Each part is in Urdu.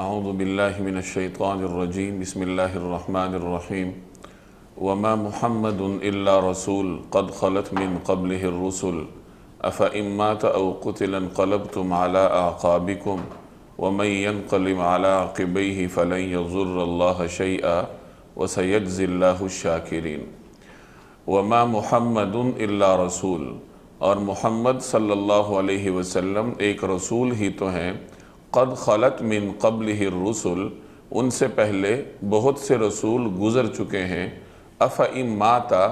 اعوذ باللہ من الشیطان الرجیم بسم اللہ الرحمن الرحیم وما محمد الا رسول قد خلت من قبله الرسل افإن مات او قتل انقلبتم على اعقابكم ومن ينقلب على عقبيه فلن يضر الله شيئا وسيجزي الله الشاكرين۔ وما محمد الا رسول، اور محمد صلی اللہ علیہ وسلم ایک رسول ہی تو ہیں، قد خلت من قبلہ الرسل، ان سے پہلے بہت سے رسول گزر چکے ہیں، افإن ماتا،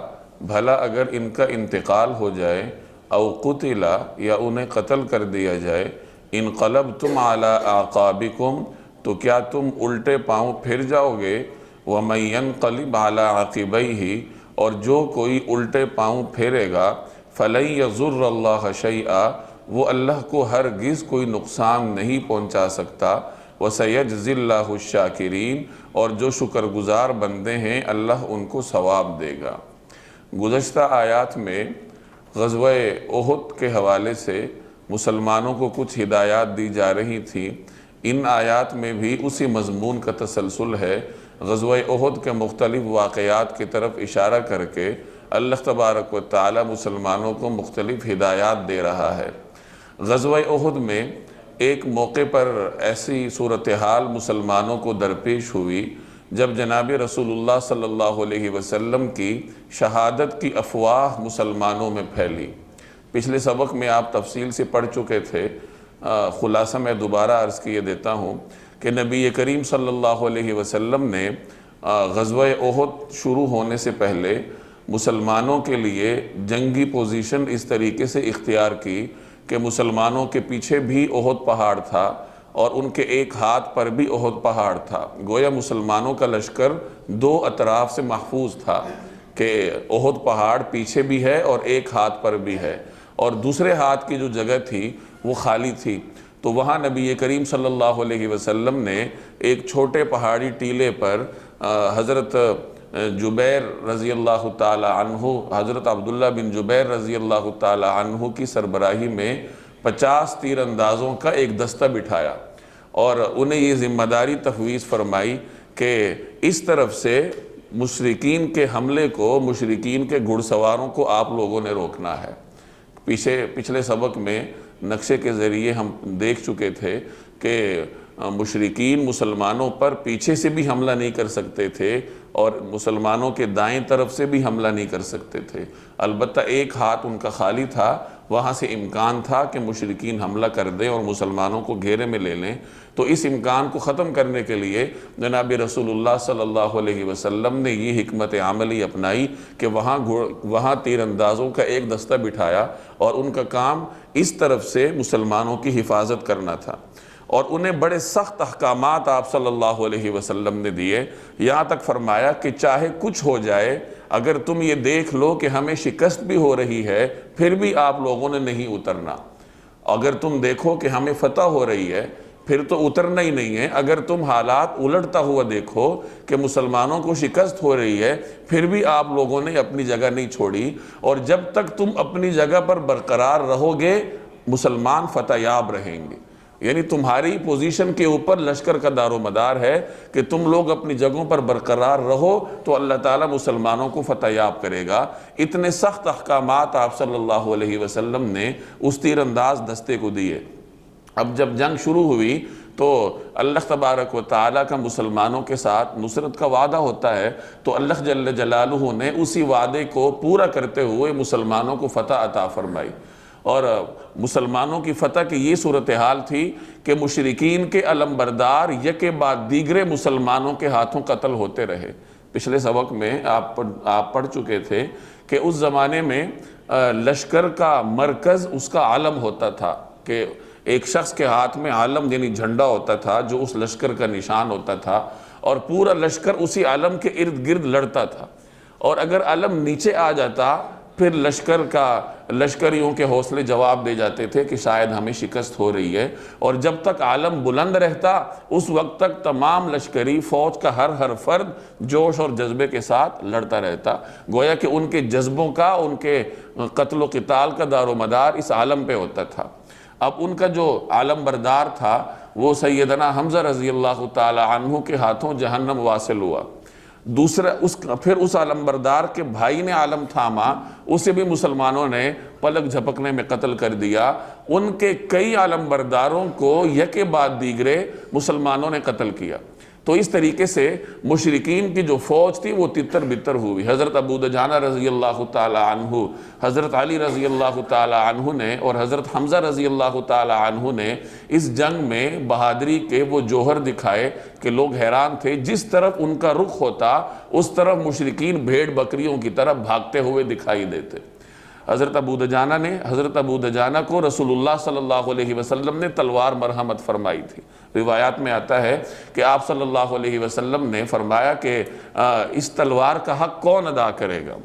بھلا اگر ان کا انتقال ہو جائے، او قتلا، یا انہیں قتل کر دیا جائے، انقلبتم علی اعقابکم، تو کیا تم الٹے پاؤں پھر جاؤ گے، ومن ينقلب علی عقبیہ، اور جو کوئی الٹے پاؤں پھیرے گا، فلن یضر اللہ شیئا، وہ اللہ کو ہرگز کوئی نقصان نہیں پہنچا سکتا، وسیجزی اللہ الشاکرین، اور جو شکر گزار بندے ہیں اللہ ان کو ثواب دے گا۔ گزشتہ آیات میں غزوہ احد کے حوالے سے مسلمانوں کو کچھ ہدایات دی جا رہی تھی، ان آیات میں بھی اسی مضمون کا تسلسل ہے۔ غزوہ احد کے مختلف واقعات کی طرف اشارہ کر کے اللہ تبارک و تعالی مسلمانوں کو مختلف ہدایات دے رہا ہے۔ غزوہ احد میں ایک موقع پر ایسی صورتحال مسلمانوں کو درپیش ہوئی جب جناب رسول اللہ صلی اللہ علیہ وسلم کی شہادت کی افواہ مسلمانوں میں پھیلی۔ پچھلے سبق میں آپ تفصیل سے پڑھ چکے تھے، خلاصہ میں دوبارہ عرض کیے دیتا ہوں کہ نبی کریم صلی اللہ علیہ وسلم نے غزوہ احد شروع ہونے سے پہلے مسلمانوں کے لیے جنگی پوزیشن اس طریقے سے اختیار کی کہ مسلمانوں کے پیچھے بھی احد پہاڑ تھا اور ان کے ایک ہاتھ پر بھی احد پہاڑ تھا۔ گویا مسلمانوں کا لشکر دو اطراف سے محفوظ تھا کہ احد پہاڑ پیچھے بھی ہے اور ایک ہاتھ پر بھی ہے، اور دوسرے ہاتھ کی جو جگہ تھی وہ خالی تھی۔ تو وہاں نبی کریم صلی اللہ علیہ وسلم نے ایک چھوٹے پہاڑی ٹیلے پر حضرت جبیر رضی اللہ تعالی عنہ، حضرت عبداللہ بن جبیر رضی اللہ تعالی عنہ کی سربراہی میں 50 تیر اندازوں کا ایک دستہ بٹھایا، اور انہیں یہ ذمہ داری تفویض فرمائی کہ اس طرف سے مشرکین کے حملے کو، مشرکین کے گھڑ سواروں کو آپ لوگوں نے روکنا ہے۔ پچھلے سبق میں نقشے کے ذریعے ہم دیکھ چکے تھے کہ مشرکین مسلمانوں پر پیچھے سے بھی حملہ نہیں کر سکتے تھے اور مسلمانوں کے دائیں طرف سے بھی حملہ نہیں کر سکتے تھے، البتہ ایک ہاتھ ان کا خالی تھا، وہاں سے امکان تھا کہ مشرکین حملہ کر دیں اور مسلمانوں کو گھیرے میں لے لیں۔ تو اس امکان کو ختم کرنے کے لیے جناب رسول اللہ صلی اللہ علیہ وسلم نے یہ حکمت عملی اپنائی کہ وہاں تیر اندازوں کا ایک دستہ بٹھایا، اور ان کا کام اس طرف سے مسلمانوں کی حفاظت کرنا تھا، اور انہیں بڑے سخت احکامات آپ صلی اللہ علیہ وسلم نے دیے، یہاں تک فرمایا کہ چاہے کچھ ہو جائے، اگر تم یہ دیکھ لو کہ ہمیں شکست بھی ہو رہی ہے پھر بھی آپ لوگوں نے نہیں اترنا، اگر تم دیکھو کہ ہمیں فتح ہو رہی ہے پھر تو اترنا ہی نہیں ہے، اگر تم حالات الٹتا ہوا دیکھو کہ مسلمانوں کو شکست ہو رہی ہے پھر بھی آپ لوگوں نے اپنی جگہ نہیں چھوڑی، اور جب تک تم اپنی جگہ پر برقرار رہو گے مسلمان فتح یاب رہیں گے۔ یعنی تمہاری پوزیشن کے اوپر لشکر کا دار و مدار ہے کہ تم لوگ اپنی جگہوں پر برقرار رہو تو اللہ تعالیٰ مسلمانوں کو فتح یاب کرے گا۔ اتنے سخت احکامات آپ صلی اللہ علیہ وسلم نے اس تیر انداز دستے کو دیے۔ اب جب جنگ شروع ہوئی تو اللہ تبارک و تعالیٰ کا مسلمانوں کے ساتھ نصرت کا وعدہ ہوتا ہے، تو اللہ جل جلالہ نے اسی وعدے کو پورا کرتے ہوئے مسلمانوں کو فتح عطا فرمائی، اور مسلمانوں کی فتح کی یہ صورتحال تھی کہ مشرکین کے علمبردار یکے بعد دیگرے مسلمانوں کے ہاتھوں قتل ہوتے رہے۔ پچھلے سبق میں آپ پڑھ چکے تھے کہ اس زمانے میں لشکر کا مرکز اس کا علم ہوتا تھا، کہ ایک شخص کے ہاتھ میں علم یعنی جھنڈا ہوتا تھا جو اس لشکر کا نشان ہوتا تھا، اور پورا لشکر اسی علم کے ارد گرد لڑتا تھا، اور اگر علم نیچے آ جاتا پھر لشکریوں کے حوصلے جواب دے جاتے تھے کہ شاید ہمیں شکست ہو رہی ہے، اور جب تک عالم بلند رہتا اس وقت تک تمام لشکری فوج کا ہر فرد جوش اور جذبے کے ساتھ لڑتا رہتا، گویا کہ ان کے جذبوں کا، ان کے قتل و قتال کا دار و مدار اس عالم پہ ہوتا تھا۔ اب ان کا جو عالم بردار تھا وہ سیدنا حمزہ رضی اللہ تعالی عنہ کے ہاتھوں جہنم واصل ہوا۔ دوسرا پھر اس علمبردار کے بھائی نے عالم تھاما، اسے بھی مسلمانوں نے پلک جھپکنے میں قتل کر دیا۔ ان کے کئی علمبرداروں کو یکے بعد دیگرے مسلمانوں نے قتل کیا۔ تو اس طریقے سے مشرکین کی جو فوج تھی وہ تتر بتر ہوئی۔ حضرت ابو دجانہ رضی اللہ تعالی عنہ، حضرت علی رضی اللہ تعالی عنہ نے اور حضرت حمزہ رضی اللہ تعالی عنہ نے اس جنگ میں بہادری کے وہ جوہر دکھائے کہ لوگ حیران تھے۔ جس طرف ان کا رخ ہوتا اس طرف مشرکین بھیڑ بکریوں کی طرف بھاگتے ہوئے دکھائی دیتے۔ حضرت ابو دجانہ کو رسول اللہ صلی اللہ علیہ وسلم نے تلوار مرحمت فرمائی تھی۔ روایات میں آتا ہے کہ آپ صلی اللہ علیہ وسلم نے فرمایا کہ اس تلوار کا حق کون ادا کرے گا؟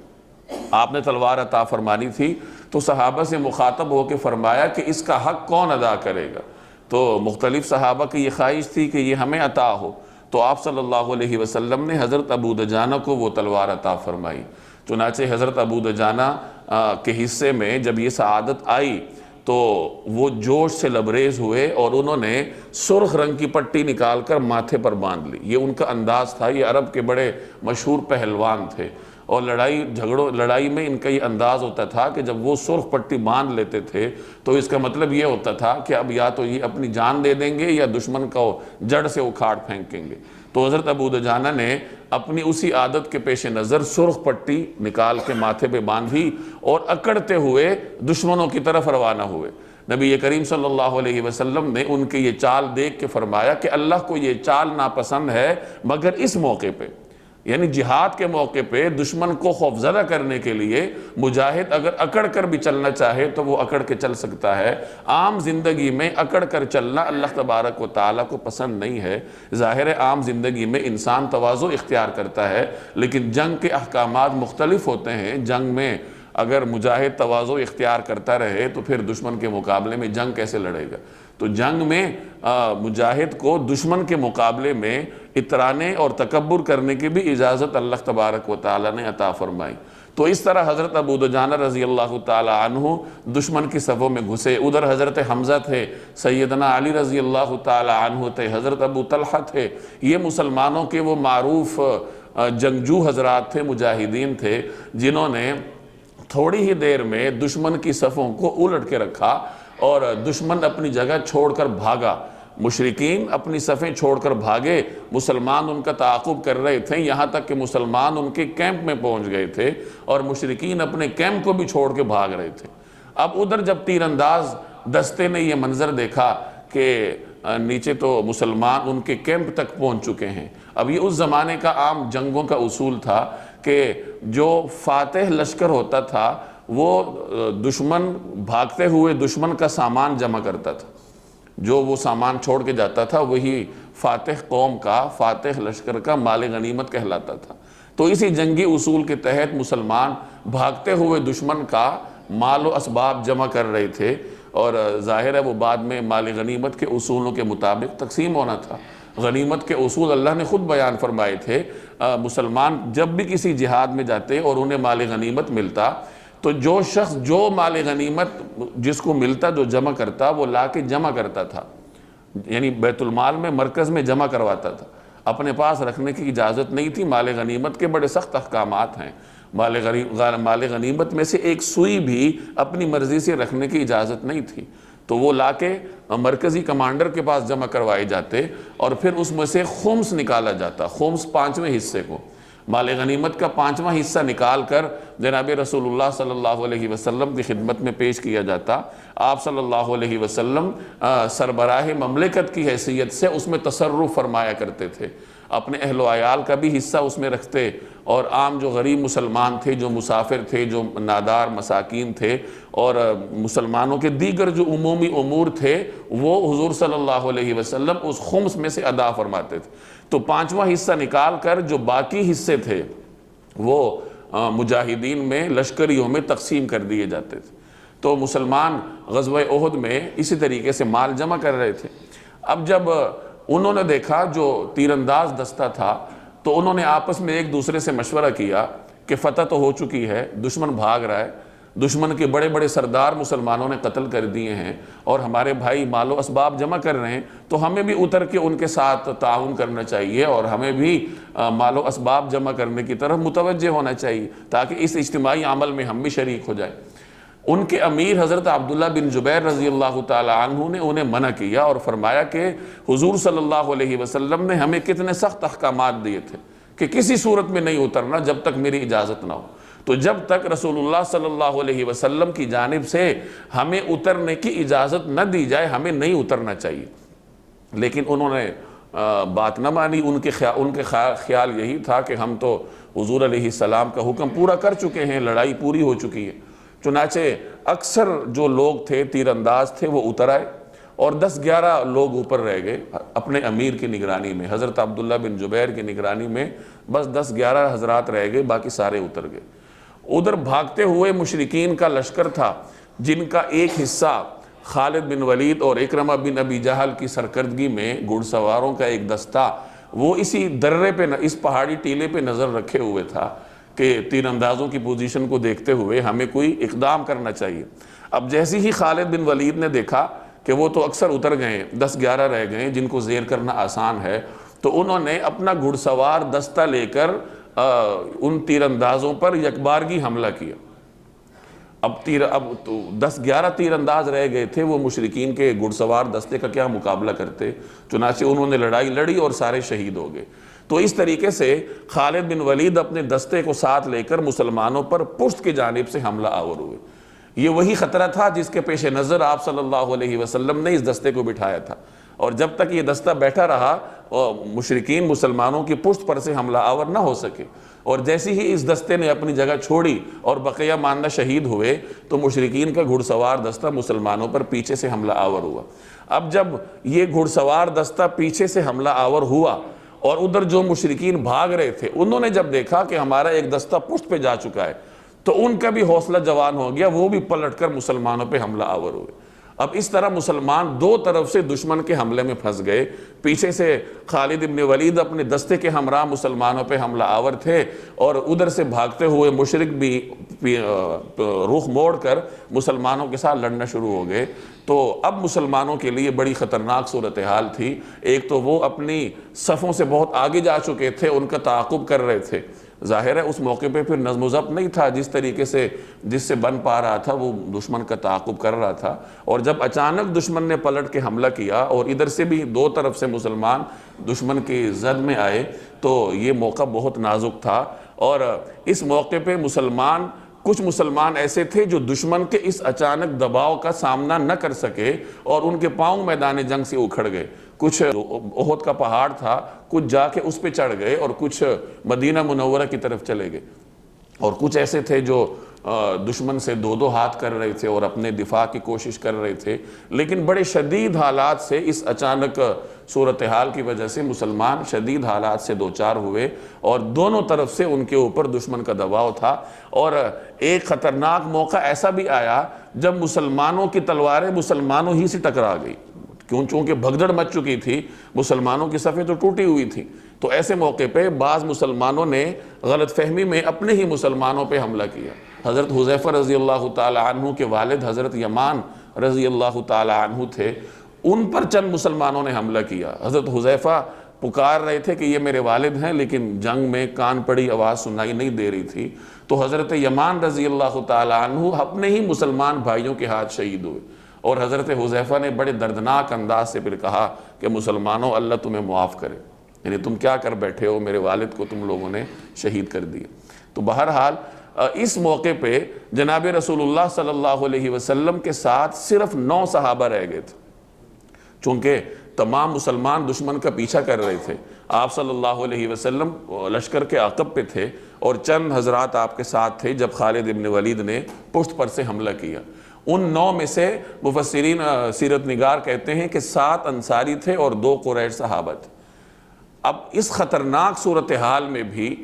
آپ نے تلوار عطا فرمانی تھی تو صحابہ سے مخاطب ہو کے فرمایا کہ اس کا حق کون ادا کرے گا؟ تو مختلف صحابہ کی یہ خواہش تھی کہ یہ ہمیں عطا ہو، تو آپ صلی اللہ علیہ وسلم نے حضرت ابو دجانہ کو وہ تلوار عطا فرمائی۔ چنانچہ حضرت ابو دجانہ کے حصے میں جب یہ سعادت آئی تو وہ جوش سے لبریز ہوئے اور انہوں نے سرخ رنگ کی پٹی نکال کر ماتھے پر باندھ لی۔ یہ ان کا انداز تھا، یہ عرب کے بڑے مشہور پہلوان تھے، اور لڑائی میں ان کا یہ انداز ہوتا تھا کہ جب وہ سرخ پٹی باندھ لیتے تھے تو اس کا مطلب یہ ہوتا تھا کہ اب یا تو یہ اپنی جان دے دیں گے یا دشمن کو جڑ سے اکھاڑ پھینکیں گے۔ تو حضرت ابو دجانہ نے اپنی اسی عادت کے پیش نظر سرخ پٹی نکال کے ماتھے پہ باندھی اور اکڑتے ہوئے دشمنوں کی طرف روانہ ہوئے۔ نبی کریم صلی اللہ علیہ وسلم نے ان کی یہ چال دیکھ کے فرمایا کہ اللہ کو یہ چال ناپسند ہے، مگر اس موقع پہ، یعنی جہاد کے موقع پہ دشمن کو خوفزدہ کرنے کے لیے مجاہد اگر اکڑ کر بھی چلنا چاہے تو وہ اکڑ کے چل سکتا ہے۔ عام زندگی میں اکڑ کر چلنا اللہ تبارک و تعالیٰ کو پسند نہیں ہے۔ ظاہر ہے عام زندگی میں انسان تواضع اختیار کرتا ہے، لیکن جنگ کے احکامات مختلف ہوتے ہیں۔ جنگ میں اگر مجاہد تواضع اختیار کرتا رہے تو پھر دشمن کے مقابلے میں جنگ کیسے لڑے گا؟ تو جنگ میں مجاہد کو دشمن کے مقابلے میں اترانے اور تکبر کرنے کی بھی اجازت اللہ تبارک و تعالیٰ نے عطا فرمائی۔ تو اس طرح حضرت ابو دجانہ رضی اللہ تعالی عنہ دشمن کی صفوں میں گھسے۔ ادھر حضرت حمزہ تھے، سیدنا علی رضی اللہ تعالی عنہ تھے، حضرت ابو طلحہ تھے۔ یہ مسلمانوں کے وہ معروف جنگجو حضرات تھے، مجاہدین تھے، جنہوں نے تھوڑی ہی دیر میں دشمن کی صفوں کو الٹ کے رکھا اور دشمن اپنی جگہ چھوڑ کر بھاگا۔ مشرکین اپنی صفیں چھوڑ کر بھاگے، مسلمان ان کا تعاقب کر رہے تھے، یہاں تک کہ مسلمان ان کے کیمپ میں پہنچ گئے تھے اور مشرکین اپنے کیمپ کو بھی چھوڑ کے بھاگ رہے تھے۔ اب ادھر جب تیر انداز دستے نے یہ منظر دیکھا کہ نیچے تو مسلمان ان کے کیمپ تک پہنچ چکے ہیں۔ اب یہ اس زمانے کا عام جنگوں کا اصول تھا کہ جو فاتح لشکر ہوتا تھا وہ دشمن بھاگتے ہوئے دشمن کا سامان جمع کرتا تھا، جو وہ سامان چھوڑ کے جاتا تھا وہی فاتح قوم کا، فاتح لشکر کا مال غنیمت کہلاتا تھا۔ تو اسی جنگی اصول کے تحت مسلمان بھاگتے ہوئے دشمن کا مال و اسباب جمع کر رہے تھے، اور ظاہر ہے وہ بعد میں مال غنیمت کے اصولوں کے مطابق تقسیم ہونا تھا۔ غنیمت کے اصول اللہ نے خود بیان فرمائے تھے۔ مسلمان جب بھی کسی جہاد میں جاتے اور انہیں مال غنیمت ملتا تو جو شخص جو مال غنیمت جس کو ملتا جو جمع کرتا وہ لا کے جمع کرتا تھا، یعنی بیت المال میں مرکز میں جمع کرواتا تھا، اپنے پاس رکھنے کی اجازت نہیں تھی۔ مال غنیمت کے بڑے سخت احکامات ہیں۔ مال غنیمت میں سے ایک سوئی بھی اپنی مرضی سے رکھنے کی اجازت نہیں تھی، تو وہ لا کے مرکزی کمانڈر کے پاس جمع کروائے جاتے اور پھر اس میں سے خمس نکالا جاتا، خمس 5ویں حصے کو، مال غنیمت کا 5واں حصہ نکال کر جناب رسول اللہ صلی اللہ علیہ وسلم کی خدمت میں پیش کیا جاتا۔ آپ صلی اللہ علیہ وسلم سربراہ مملکت کی حیثیت سے اس میں تصرف فرمایا کرتے تھے، اپنے اہل و عیال کا بھی حصہ اس میں رکھتے، اور عام جو غریب مسلمان تھے، جو مسافر تھے، جو نادار مساکین تھے، اور مسلمانوں کے دیگر جو عمومی امور تھے وہ حضور صلی اللہ علیہ وسلم اس خمس میں سے ادا فرماتے تھے۔ تو 5واں حصہ نکال کر جو باقی حصے تھے وہ مجاہدین میں، لشکریوں میں تقسیم کر دیے جاتے تھے۔ تو مسلمان غزوہ احد میں اسی طریقے سے مال جمع کر رہے تھے۔ اب جب انہوں نے دیکھا جو تیر انداز دستہ تھا تو انہوں نے آپس میں ایک دوسرے سے مشورہ کیا کہ فتح تو ہو چکی ہے، دشمن بھاگ رہا ہے، دشمن کے بڑے بڑے سردار مسلمانوں نے قتل کر دیے ہیں، اور ہمارے بھائی مال و اسباب جمع کر رہے ہیں، تو ہمیں بھی اتر کے ان کے ساتھ تعاون کرنا چاہیے، اور ہمیں بھی مال و اسباب جمع کرنے کی طرف متوجہ ہونا چاہیے تاکہ اس اجتماعی عمل میں ہم بھی شریک ہو جائیں۔ ان کے امیر حضرت عبداللہ بن جبیر رضی اللہ تعالی عنہ نے انہیں منع کیا اور فرمایا کہ حضور صلی اللہ علیہ وسلم نے ہمیں کتنے سخت احکامات دیے تھے کہ کسی صورت میں نہیں اترنا جب تک میری اجازت نہ ہو۔ تو جب تک رسول اللہ صلی اللہ علیہ وسلم کی جانب سے ہمیں اترنے کی اجازت نہ دی جائے ہمیں نہیں اترنا چاہیے۔ لیکن انہوں نے بات نہ مانی، ان کے خیال یہی تھا کہ ہم تو حضور علیہ السلام کا حکم پورا کر چکے ہیں، لڑائی پوری ہو چکی ہے۔ چنانچہ اکثر جو لوگ تھے تیر انداز تھے وہ اتر آئے، اور 10-11 لوگ اوپر رہ گئے اپنے امیر کی نگرانی میں، حضرت عبداللہ بن جبیر کی نگرانی میں بس 10-11 حضرات رہ گئے، باقی سارے اتر گئے۔ ادھر بھاگتے ہوئے مشرکین کا لشکر تھا، جن کا ایک حصہ خالد بن ولید اور اکرمہ بن ابی جہل کی سرکردگی میں گھڑ سواروں کا ایک دستہ وہ اسی درے پہ، اس پہاڑی ٹیلے پہ نظر رکھے ہوئے تھا کہ تیر اندازوں کی پوزیشن کو دیکھتے ہوئے ہمیں کوئی اقدام کرنا چاہیے۔ اب جیسے ہی خالد بن ولید نے دیکھا کہ وہ تو اکثر اتر گئے، 10-11 رہ گئے جن کو زیر کرنا آسان ہے، تو انہوں نے اپنا گھڑ سوار دستہ لے کر ان تیر اندازوں پر یکبارگی حملہ کیا۔ اب 10-11 تیر انداز رہ گئے تھے، وہ مشرکین کے گھڑ سوار دستے کا کیا مقابلہ کرتے، چنانچہ انہوں نے لڑائی لڑی اور سارے شہید ہو گئے۔ تو اس طریقے سے خالد بن ولید اپنے دستے کو ساتھ لے کر مسلمانوں پر پشت کی جانب سے حملہ آور ہوئے۔ یہ وہی خطرہ تھا جس کے پیش نظر آپ صلی اللہ علیہ وسلم نے اس دستے کو بٹھایا تھا، اور جب تک یہ دستہ بیٹھا رہا مشرکین مسلمانوں کی پشت پر سے حملہ آور نہ ہو سکے، اور جیسے ہی اس دستے نے اپنی جگہ چھوڑی اور بقیہ ماندہ شہید ہوئے تو مشرکین کا گھڑ سوار دستہ مسلمانوں پر پیچھے سے حملہ آور ہوا۔ اب جب یہ گھڑ سوار دستہ پیچھے سے حملہ آور ہوا اور ادھر جو مشرکین بھاگ رہے تھے انہوں نے جب دیکھا کہ ہمارا ایک دستہ پشت پہ جا چکا ہے تو ان کا بھی حوصلہ جوان ہو گیا، وہ بھی پلٹ کر مسلمانوں پہ حملہ آور ہوئے۔ اب اس طرح مسلمان دو طرف سے دشمن کے حملے میں پھنس گئے، پیچھے سے خالد بن ولید اپنے دستے کے ہمراہ مسلمانوں پہ حملہ آور تھے، اور ادھر سے بھاگتے ہوئے مشرک بھی رخ موڑ کر مسلمانوں کے ساتھ لڑنا شروع ہو گئے۔ تو اب مسلمانوں کے لیے بڑی خطرناک صورتحال تھی۔ ایک تو وہ اپنی صفوں سے بہت آگے جا چکے تھے، ان کا تعاقب کر رہے تھے، ظاہر ہے اس موقع پہ پھر نظم و ضبط نہیں تھا، جس طریقے سے جس سے بن پا رہا تھا وہ دشمن کا تعاقب کر رہا تھا، اور جب اچانک دشمن نے پلٹ کے حملہ کیا اور ادھر سے بھی دو طرف سے مسلمان دشمن کی زد میں آئے تو یہ موقع بہت نازک تھا۔ اور اس موقع پہ کچھ مسلمان ایسے تھے جو دشمن کے اس اچانک دباؤ کا سامنا نہ کر سکے اور ان کے پاؤں میدان جنگ سے اکھڑ گئے۔ کچھ احد کا پہاڑ تھا، کچھ جا کے اس پہ چڑھ گئے اور کچھ مدینہ منورہ کی طرف چلے گئے، اور کچھ ایسے تھے جو دشمن سے دو ہاتھ کر رہے تھے اور اپنے دفاع کی کوشش کر رہے تھے۔ لیکن بڑے شدید حالات سے، اس اچانک صورتحال کی وجہ سے مسلمان شدید حالات سے دوچار ہوئے، اور دونوں طرف سے ان کے اوپر دشمن کا دباؤ تھا۔ اور ایک خطرناک موقع ایسا بھی آیا جب مسلمانوں کی تلواریں مسلمانوں ہی سے ٹکرا گئی، چونکہ بھگدڑ مچ چکی تھی، مسلمانوں کی صفیں تو ٹوٹی ہوئی تھی۔ تو ایسے موقع پہ بعض مسلمانوں نے غلط فہمی میں اپنے ہی مسلمانوں پہ حملہ کیا۔ حضرت حذیفہ رضی اللہ تعالی عنہ کے والد حضرت یمان رضی اللہ تعالی عنہ تھے، ان پر چند مسلمانوں نے حملہ کیا۔ حضرت حذیفہ پکار رہے تھے کہ یہ میرے والد ہیں، لیکن جنگ میں کان پڑی آواز سنائی نہیں دے رہی تھی، تو حضرت یمان رضی اللہ تعالی عنہ اپنے ہی مسلمان بھائیوں کے ہاتھ شہید ہوئے، اور حضرت حذیفہ نے بڑے دردناک انداز سے پھر کہا کہ مسلمانوں اللہ تمہیں معاف کرے، یعنی تم کیا کر بیٹھے ہو، میرے والد کو تم لوگوں نے شہید کر دیا۔ تو بہرحال اس موقع پہ جناب رسول اللہ صلی اللہ علیہ وسلم کے ساتھ صرف 9 صحابہ رہ گئے تھے، چونکہ تمام مسلمان دشمن کا پیچھا کر رہے تھے۔ آپ صلی اللہ علیہ وسلم لشکر کے عقب پہ تھے، اور چند حضرات آپ کے ساتھ تھے جب خالد بن ولید نے پشت پر سے حملہ کیا۔ ان 9 میں سے مفسرین سیرت نگار کہتے ہیں کہ 7 انصاری تھے اور 2 قریش صحابہ تھے۔ اب اس خطرناک صورتحال میں بھی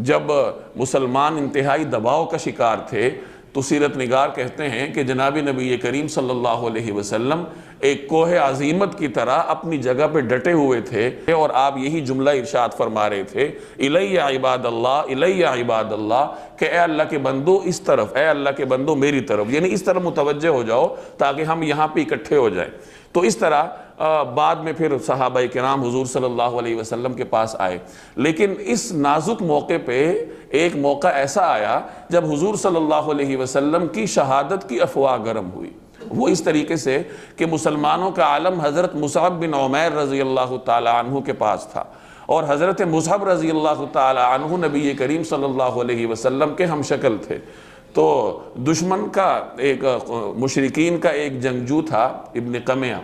جب مسلمان انتہائی دباؤ کا شکار تھے تو سیرت نگار کہتے ہیں کہ جناب نبی کریم صلی اللہ علیہ وسلم ایک کوہ عظیمت کی طرح اپنی جگہ پہ ڈٹے ہوئے تھے، اور آپ یہی جملہ ارشاد فرما رہے تھے، الی عباد اللہ، الی عباد اللہ، کہ اے اللہ کے بندو اس طرف، اے اللہ کے بندو میری طرف، یعنی اس طرف متوجہ ہو جاؤ تاکہ ہم یہاں پہ اکٹھے ہو جائیں۔ تو اس طرح بعد میں پھر صحابہ کرام حضور صلی اللہ علیہ وسلم کے پاس آئے، لیکن اس نازک موقع پہ ایک موقع ایسا آیا جب حضور صلی اللہ علیہ وسلم کی شہادت کی افواہ گرم ہوئی۔ وہ اس طریقے سے کہ مسلمانوں کا عالم حضرت مصعب بن عمیر رضی اللہ تعالی عنہ کے پاس تھا، اور حضرت مصعب رضی اللہ تعالی عنہ نبی کریم صلی اللہ علیہ وسلم کے ہم شکل تھے۔ تو دشمن کا ایک مشرکین کا ایک جنگجو تھا ابن قمیہ،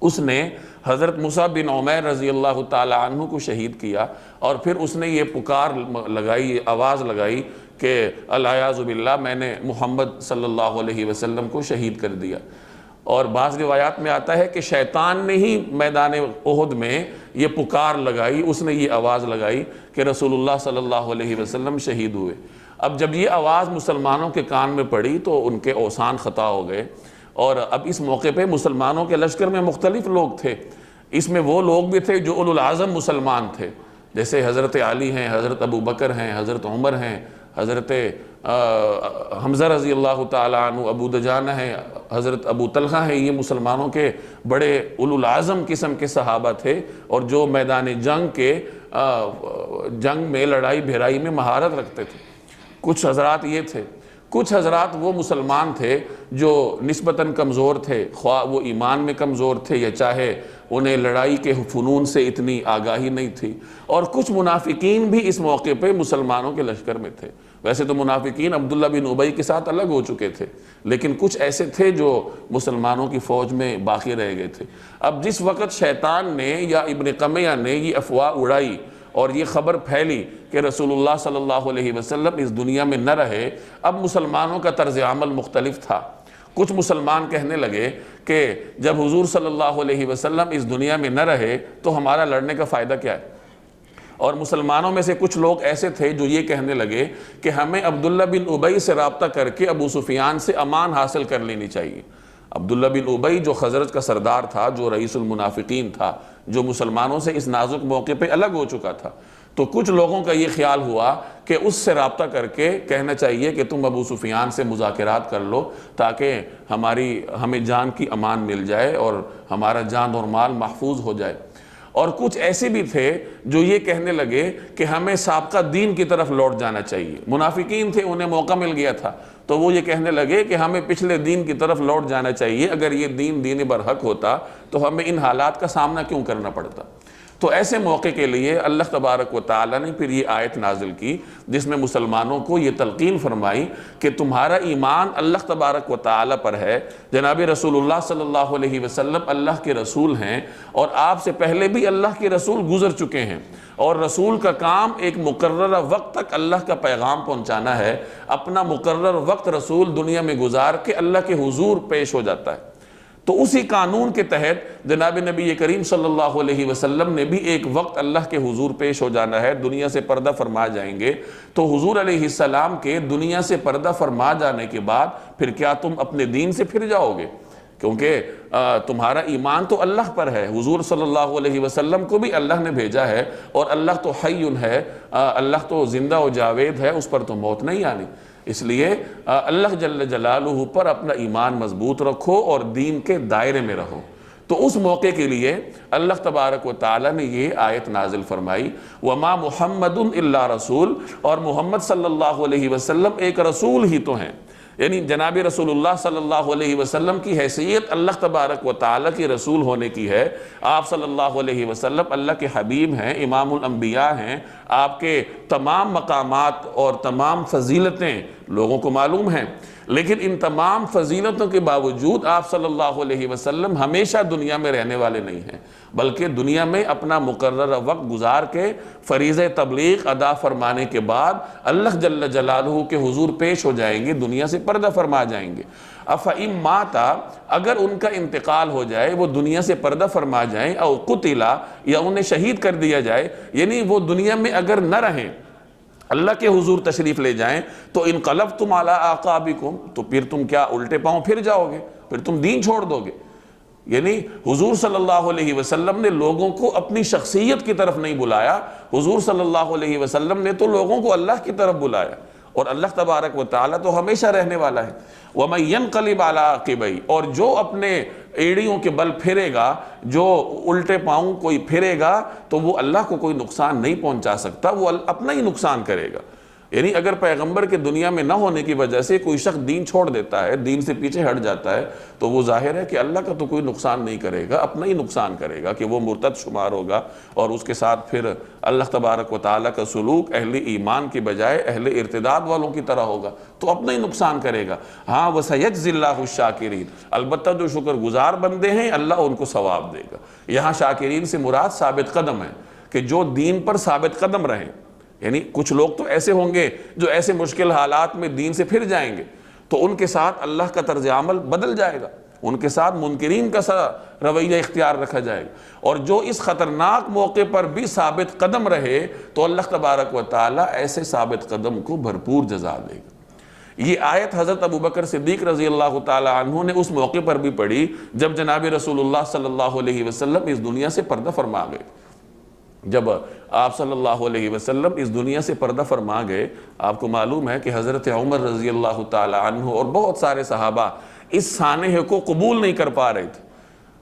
اس نے حضرت مصعب بن عمیر رضی اللہ تعالی عنہ کو شہید کیا، اور پھر اس نے یہ پکار لگائی، آواز لگائی کہ العیاذ باللہ میں نے محمد صلی اللہ علیہ وسلم کو شہید کر دیا۔ اور بعض روایات میں آتا ہے کہ شیطان نے ہی میدان احد میں یہ پکار لگائی، اس نے یہ آواز لگائی کہ رسول اللہ صلی اللہ علیہ وسلم شہید ہوئے۔ اب جب یہ آواز مسلمانوں کے کان میں پڑی تو ان کے اوسان خطا ہو گئے، اور اب اس موقع پہ مسلمانوں کے لشکر میں مختلف لوگ تھے، اس میں وہ لوگ بھی تھے جو اولو العزم مسلمان تھے، جیسے حضرت علی ہیں، حضرت ابو بکر ہیں، حضرت عمر ہیں، حضرت حمزہ رضی اللہ تعالیٰ عنہ، ابو دجانہ ہیں، حضرت ابو طلحہ ہیں۔ یہ مسلمانوں کے بڑے اولو العزم قسم کے صحابہ تھے، اور جو میدان جنگ میں لڑائی بھیرائی میں مہارت رکھتے تھے۔ کچھ حضرات یہ تھے، کچھ حضرات وہ مسلمان تھے جو نسبتاً کمزور تھے، خواہ وہ ایمان میں کمزور تھے یا چاہے انہیں لڑائی کے فنون سے اتنی آگاہی نہیں تھی، اور کچھ منافقین بھی اس موقع پہ مسلمانوں کے لشکر میں تھے۔ ویسے تو منافقین عبداللہ بن ابی کے ساتھ الگ ہو چکے تھے، لیکن کچھ ایسے تھے جو مسلمانوں کی فوج میں باقی رہ گئے تھے۔ اب جس وقت شیطان نے یا ابن قمیہ نے یہ افواہ اڑائی اور یہ خبر پھیلی کہ رسول اللہ صلی اللہ علیہ وسلم اس دنیا میں نہ رہے، اب مسلمانوں کا طرز عمل مختلف تھا۔ کچھ مسلمان کہنے لگے کہ جب حضور صلی اللہ علیہ وسلم اس دنیا میں نہ رہے تو ہمارا لڑنے کا فائدہ کیا ہے؟ اور مسلمانوں میں سے کچھ لوگ ایسے تھے جو یہ کہنے لگے کہ ہمیں عبداللہ بن ابی سے رابطہ کر کے ابو سفیان سے امان حاصل کر لینی چاہیے۔ عبداللہ بن ابی جو خزرج کا سردار تھا، جو رئیس المنافقین تھا، جو مسلمانوں سے اس نازک موقع پہ الگ ہو چکا تھا، تو کچھ لوگوں کا یہ خیال ہوا کہ اس سے رابطہ کر کے کہنا چاہیے کہ تم ابو سفیان سے مذاکرات کر لو تاکہ ہمیں جان کی امان مل جائے اور ہمارا جان اور مال محفوظ ہو جائے۔ اور کچھ ایسے بھی تھے جو یہ کہنے لگے کہ ہمیں سابقہ دین کی طرف لوٹ جانا چاہیے۔ منافقین تھے، انہیں موقع مل گیا تھا، تو وہ یہ کہنے لگے کہ ہمیں پچھلے دین کی طرف لوٹ جانا چاہیے، اگر یہ دین برحق ہوتا تو ہمیں ان حالات کا سامنا کیوں کرنا پڑتا۔ تو ایسے موقع کے لیے اللہ تبارک و تعالیٰ نے پھر یہ آیت نازل کی جس میں مسلمانوں کو یہ تلقین فرمائی کہ تمہارا ایمان اللہ تبارک و تعالیٰ پر ہے، جناب رسول اللہ صلی اللہ علیہ وسلم اللہ کے رسول ہیں، اور آپ سے پہلے بھی اللہ کے رسول گزر چکے ہیں، اور رسول کا کام ایک مقررہ وقت تک اللہ کا پیغام پہنچانا ہے۔ اپنا مقرر وقت رسول دنیا میں گزار کے اللہ کے حضور پیش ہو جاتا ہے۔ تو اسی قانون کے تحت جناب نبی کریم صلی اللہ علیہ وسلم نے بھی ایک وقت اللہ کے حضور پیش ہو جانا ہے، دنیا سے پردہ فرما جائیں گے۔ تو حضور علیہ السلام کے دنیا سے پردہ فرما جانے کے بعد پھر کیا تم اپنے دین سے پھر جاؤ گے؟ کیونکہ تمہارا ایمان تو اللہ پر ہے، حضور صلی اللہ علیہ وسلم کو بھی اللہ نے بھیجا ہے، اور اللہ تو حی ہے، اللہ تو زندہ و جاوید ہے، اس پر تو موت نہیں آنی۔ اس لیے اللہ جل جلالہ پر اپنا ایمان مضبوط رکھو اور دین کے دائرے میں رہو۔ تو اس موقع کے لیے اللہ تبارک و تعالیٰ نے یہ آیت نازل فرمائی، وَمَا مُحَمَّدٌ إِلَّا رَسُولٌ، اور محمد صلی اللہ علیہ وسلم ایک رسول ہی تو ہیں، یعنی جناب رسول اللہ صلی اللہ علیہ وسلم کی حیثیت اللہ تبارک و تعالیٰ کی رسول ہونے کی ہے۔ آپ صلی اللہ علیہ وسلم اللہ کے حبیب ہیں، امام الانبیاء ہیں، آپ کے تمام مقامات اور تمام فضیلتیں لوگوں کو معلوم ہیں، لیکن ان تمام فضیلتوں کے باوجود آپ صلی اللہ علیہ وسلم ہمیشہ دنیا میں رہنے والے نہیں ہیں، بلکہ دنیا میں اپنا مقررہ وقت گزار کے فریضہ تبلیغ ادا فرمانے کے بعد اللہ جل جلالہ کے حضور پیش ہو جائیں گے، دنیا سے پردہ فرما جائیں گے۔ افَإِن مَاتَ، اگر ان کا انتقال ہو جائے، وہ دنیا سے پردہ فرما جائیں، او قتلا، یا انہیں شہید کر دیا جائے، یعنی وہ دنیا میں اگر نہ رہیں، اللہ کے حضور تشریف لے جائیں تو انقلبتم علی اعقابکم، تو پھر تم کیا الٹے پاؤں پھر جاؤ گے، پھر تم دین چھوڑ دو گے۔ یعنی حضور صلی اللہ علیہ وسلم نے لوگوں کو اپنی شخصیت کی طرف نہیں بلایا، حضور صلی اللہ علیہ وسلم نے تو لوگوں کو اللہ کی طرف بلایا، اور اللہ تبارک و تعالیٰ تو ہمیشہ رہنے والا ہے۔ وَمَن يَنْقَلِبْ عَلَىٰ عَقِبَيْهِ، اور جو اپنے ایڑیوں کے بل پھرے گا، جو الٹے پاؤں کوئی پھرے گا، تو وہ اللہ کو کوئی نقصان نہیں پہنچا سکتا، وہ اپنا ہی نقصان کرے گا۔ یعنی اگر پیغمبر کے دنیا میں نہ ہونے کی وجہ سے کوئی شخص دین چھوڑ دیتا ہے، دین سے پیچھے ہٹ جاتا ہے، تو وہ ظاہر ہے کہ اللہ کا تو کوئی نقصان نہیں کرے گا، اپنا ہی نقصان کرے گا کہ وہ مرتد شمار ہوگا، اور اس کے ساتھ پھر اللہ تبارک و تعالیٰ کا سلوک اہل ایمان کی بجائے اہل ارتداد والوں کی طرح ہوگا، تو اپنا ہی نقصان کرے گا۔ ہاں وَسَيَجْزِي اللَّهُ الشَّاكِرِينَ، البتہ جو شکر گزار بندے ہیں اللہ ان کو ثواب دے گا۔ یہاں شاکرین سے مراد ثابت قدم ہے، کہ جو دین پر ثابت قدم رہیں۔ یعنی کچھ لوگ تو ایسے ہوں گے جو ایسے مشکل حالات میں دین سے پھر جائیں گے، تو ان کے ساتھ اللہ کا طرز عمل بدل جائے گا، ان کے ساتھ منکرین کا رویہ اختیار رکھا جائے گا، اور جو اس خطرناک موقع پر بھی ثابت قدم رہے تو اللہ تبارک و تعالیٰ ایسے ثابت قدم کو بھرپور جزا دے گا۔ یہ آیت حضرت ابوبکر صدیق رضی اللہ تعالیٰ عنہ نے اس موقع پر بھی پڑھی جب جناب رسول اللہ صلی اللہ علیہ وسلم اس دنیا سے پردہ فرما گئے۔ جب آپ صلی اللہ علیہ وسلم اس دنیا سے پردہ فرما گئے، آپ کو معلوم ہے کہ حضرت عمر رضی اللہ تعالی عنہ اور بہت سارے صحابہ اس سانحے کو قبول نہیں کر پا رہے تھے۔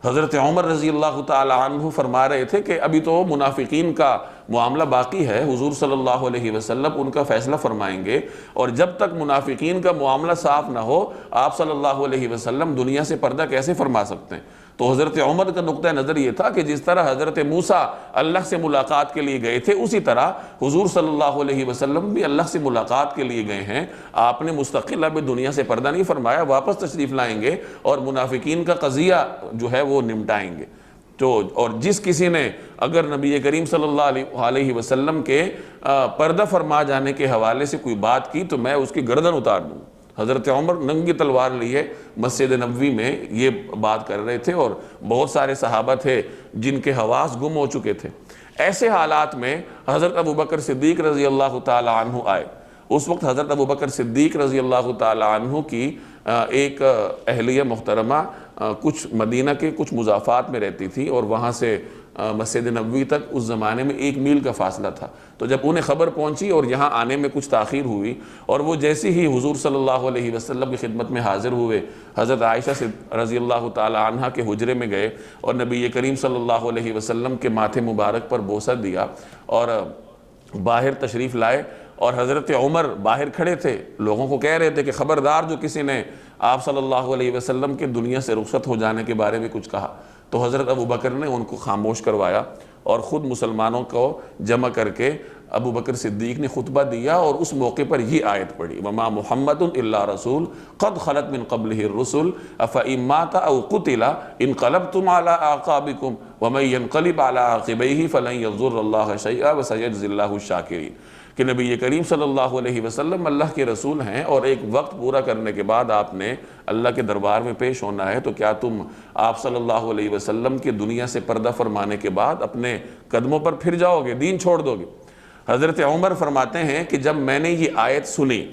حضرت عمر رضی اللہ تعالی عنہ فرما رہے تھے کہ ابھی تو منافقین کا معاملہ باقی ہے، حضور صلی اللہ علیہ وسلم ان کا فیصلہ فرمائیں گے، اور جب تک منافقین کا معاملہ صاف نہ ہو آپ صلی اللہ علیہ وسلم دنیا سے پردہ کیسے فرما سکتے ہیں؟ تو حضرت عمر کا نقطہ نظر یہ تھا کہ جس طرح حضرت موسیٰ اللہ سے ملاقات کے لیے گئے تھے، اسی طرح حضور صلی اللہ علیہ وسلم بھی اللہ سے ملاقات کے لیے گئے ہیں۔ آپ نے مستقل اب دنیا سے پردہ نہیں فرمایا، واپس تشریف لائیں گے اور منافقین کا قضیہ جو ہے وہ نمٹائیں گے۔ اور جس کسی نے اگر نبی کریم صلی اللہ علیہ وسلم کے پردہ فرما جانے کے حوالے سے کوئی بات کی تو میں اس کی گردن اتار دوں۔ حضرت عمر ننگی تلوار لیے مسجد نبوی میں یہ بات کر رہے تھے، اور بہت سارے صحابہ تھے جن کے حواس گم ہو چکے تھے۔ ایسے حالات میں حضرت ابوبکر صدیق رضی اللہ تعالی عنہ آئے۔ اس وقت حضرت ابوبکر صدیق رضی اللہ تعالی عنہ کی ایک اہلیہ محترمہ کچھ مدینہ کے کچھ مضافات میں رہتی تھی، اور وہاں سے مسجد نبوی تک اس زمانے میں 1 میل کا فاصلہ تھا۔ تو جب انہیں خبر پہنچی اور یہاں آنے میں کچھ تاخیر ہوئی، اور وہ جیسی ہی حضور صلی اللہ علیہ وسلم کی خدمت میں حاضر ہوئے، حضرت عائشہ سے رضی اللہ تعالی عنہ کے حجرے میں گئے اور نبی کریم صلی اللہ علیہ وسلم کے ماتھے مبارک پر بوسہ دیا اور باہر تشریف لائے، اور حضرت عمر باہر کھڑے تھے، لوگوں کو کہہ رہے تھے کہ خبردار جو کسی نے آپ صلی اللہ علیہ وسلم کے دنیا سے رخصت ہو جانے کے بارے میں کچھ کہا، تو حضرت ابوبکر نے ان کو خاموش کروایا اور خود مسلمانوں کو جمع کر کے ابوبکر صدیق نے خطبہ دیا، اور اس موقع پر یہ آیت پڑھی، وَمَا مُحَمَّدٌ إِلَّا رَسُولٌ قَدْ خَلَتْ مِن قَبْلِهِ الرُّسُلُ أَفَإِن مَاتَ أَوْ قُتِلَ انقلبتم عَلَىٰ أَعْقَابِكُمْ وَمَن يَنْقَلِبْ عَلَىٰ عَقِبَيْهِ فَلَن يَضُرَّ اللَّهَ شَيْئًا وَسَيَجْزِي اللَّهُ الشَّاكِرِينَ، کہ نبی کریم صلی اللہ علیہ وسلم اللہ کے رسول ہیں، اور ایک وقت پورا کرنے کے بعد آپ نے اللہ کے دربار میں پیش ہونا ہے، تو کیا تم آپ صلی اللہ علیہ وسلم کے دنیا سے پردہ فرمانے کے بعد اپنے قدموں پر پھر جاؤ گے، دین چھوڑ دو گے؟ حضرت عمر فرماتے ہیں کہ جب میں نے یہ آیت سنی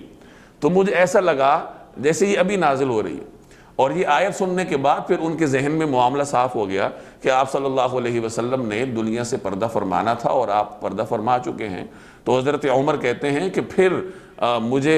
تو مجھے ایسا لگا جیسے یہ ابھی نازل ہو رہی ہے، اور یہ آیت سننے کے بعد پھر ان کے ذہن میں معاملہ صاف ہو گیا کہ آپ صلی اللہ علیہ وسلم نے دنیا سے پردہ فرمانا تھا اور آپ پردہ فرما چکے ہیں۔ تو حضرت عمر کہتے ہیں کہ پھر مجھے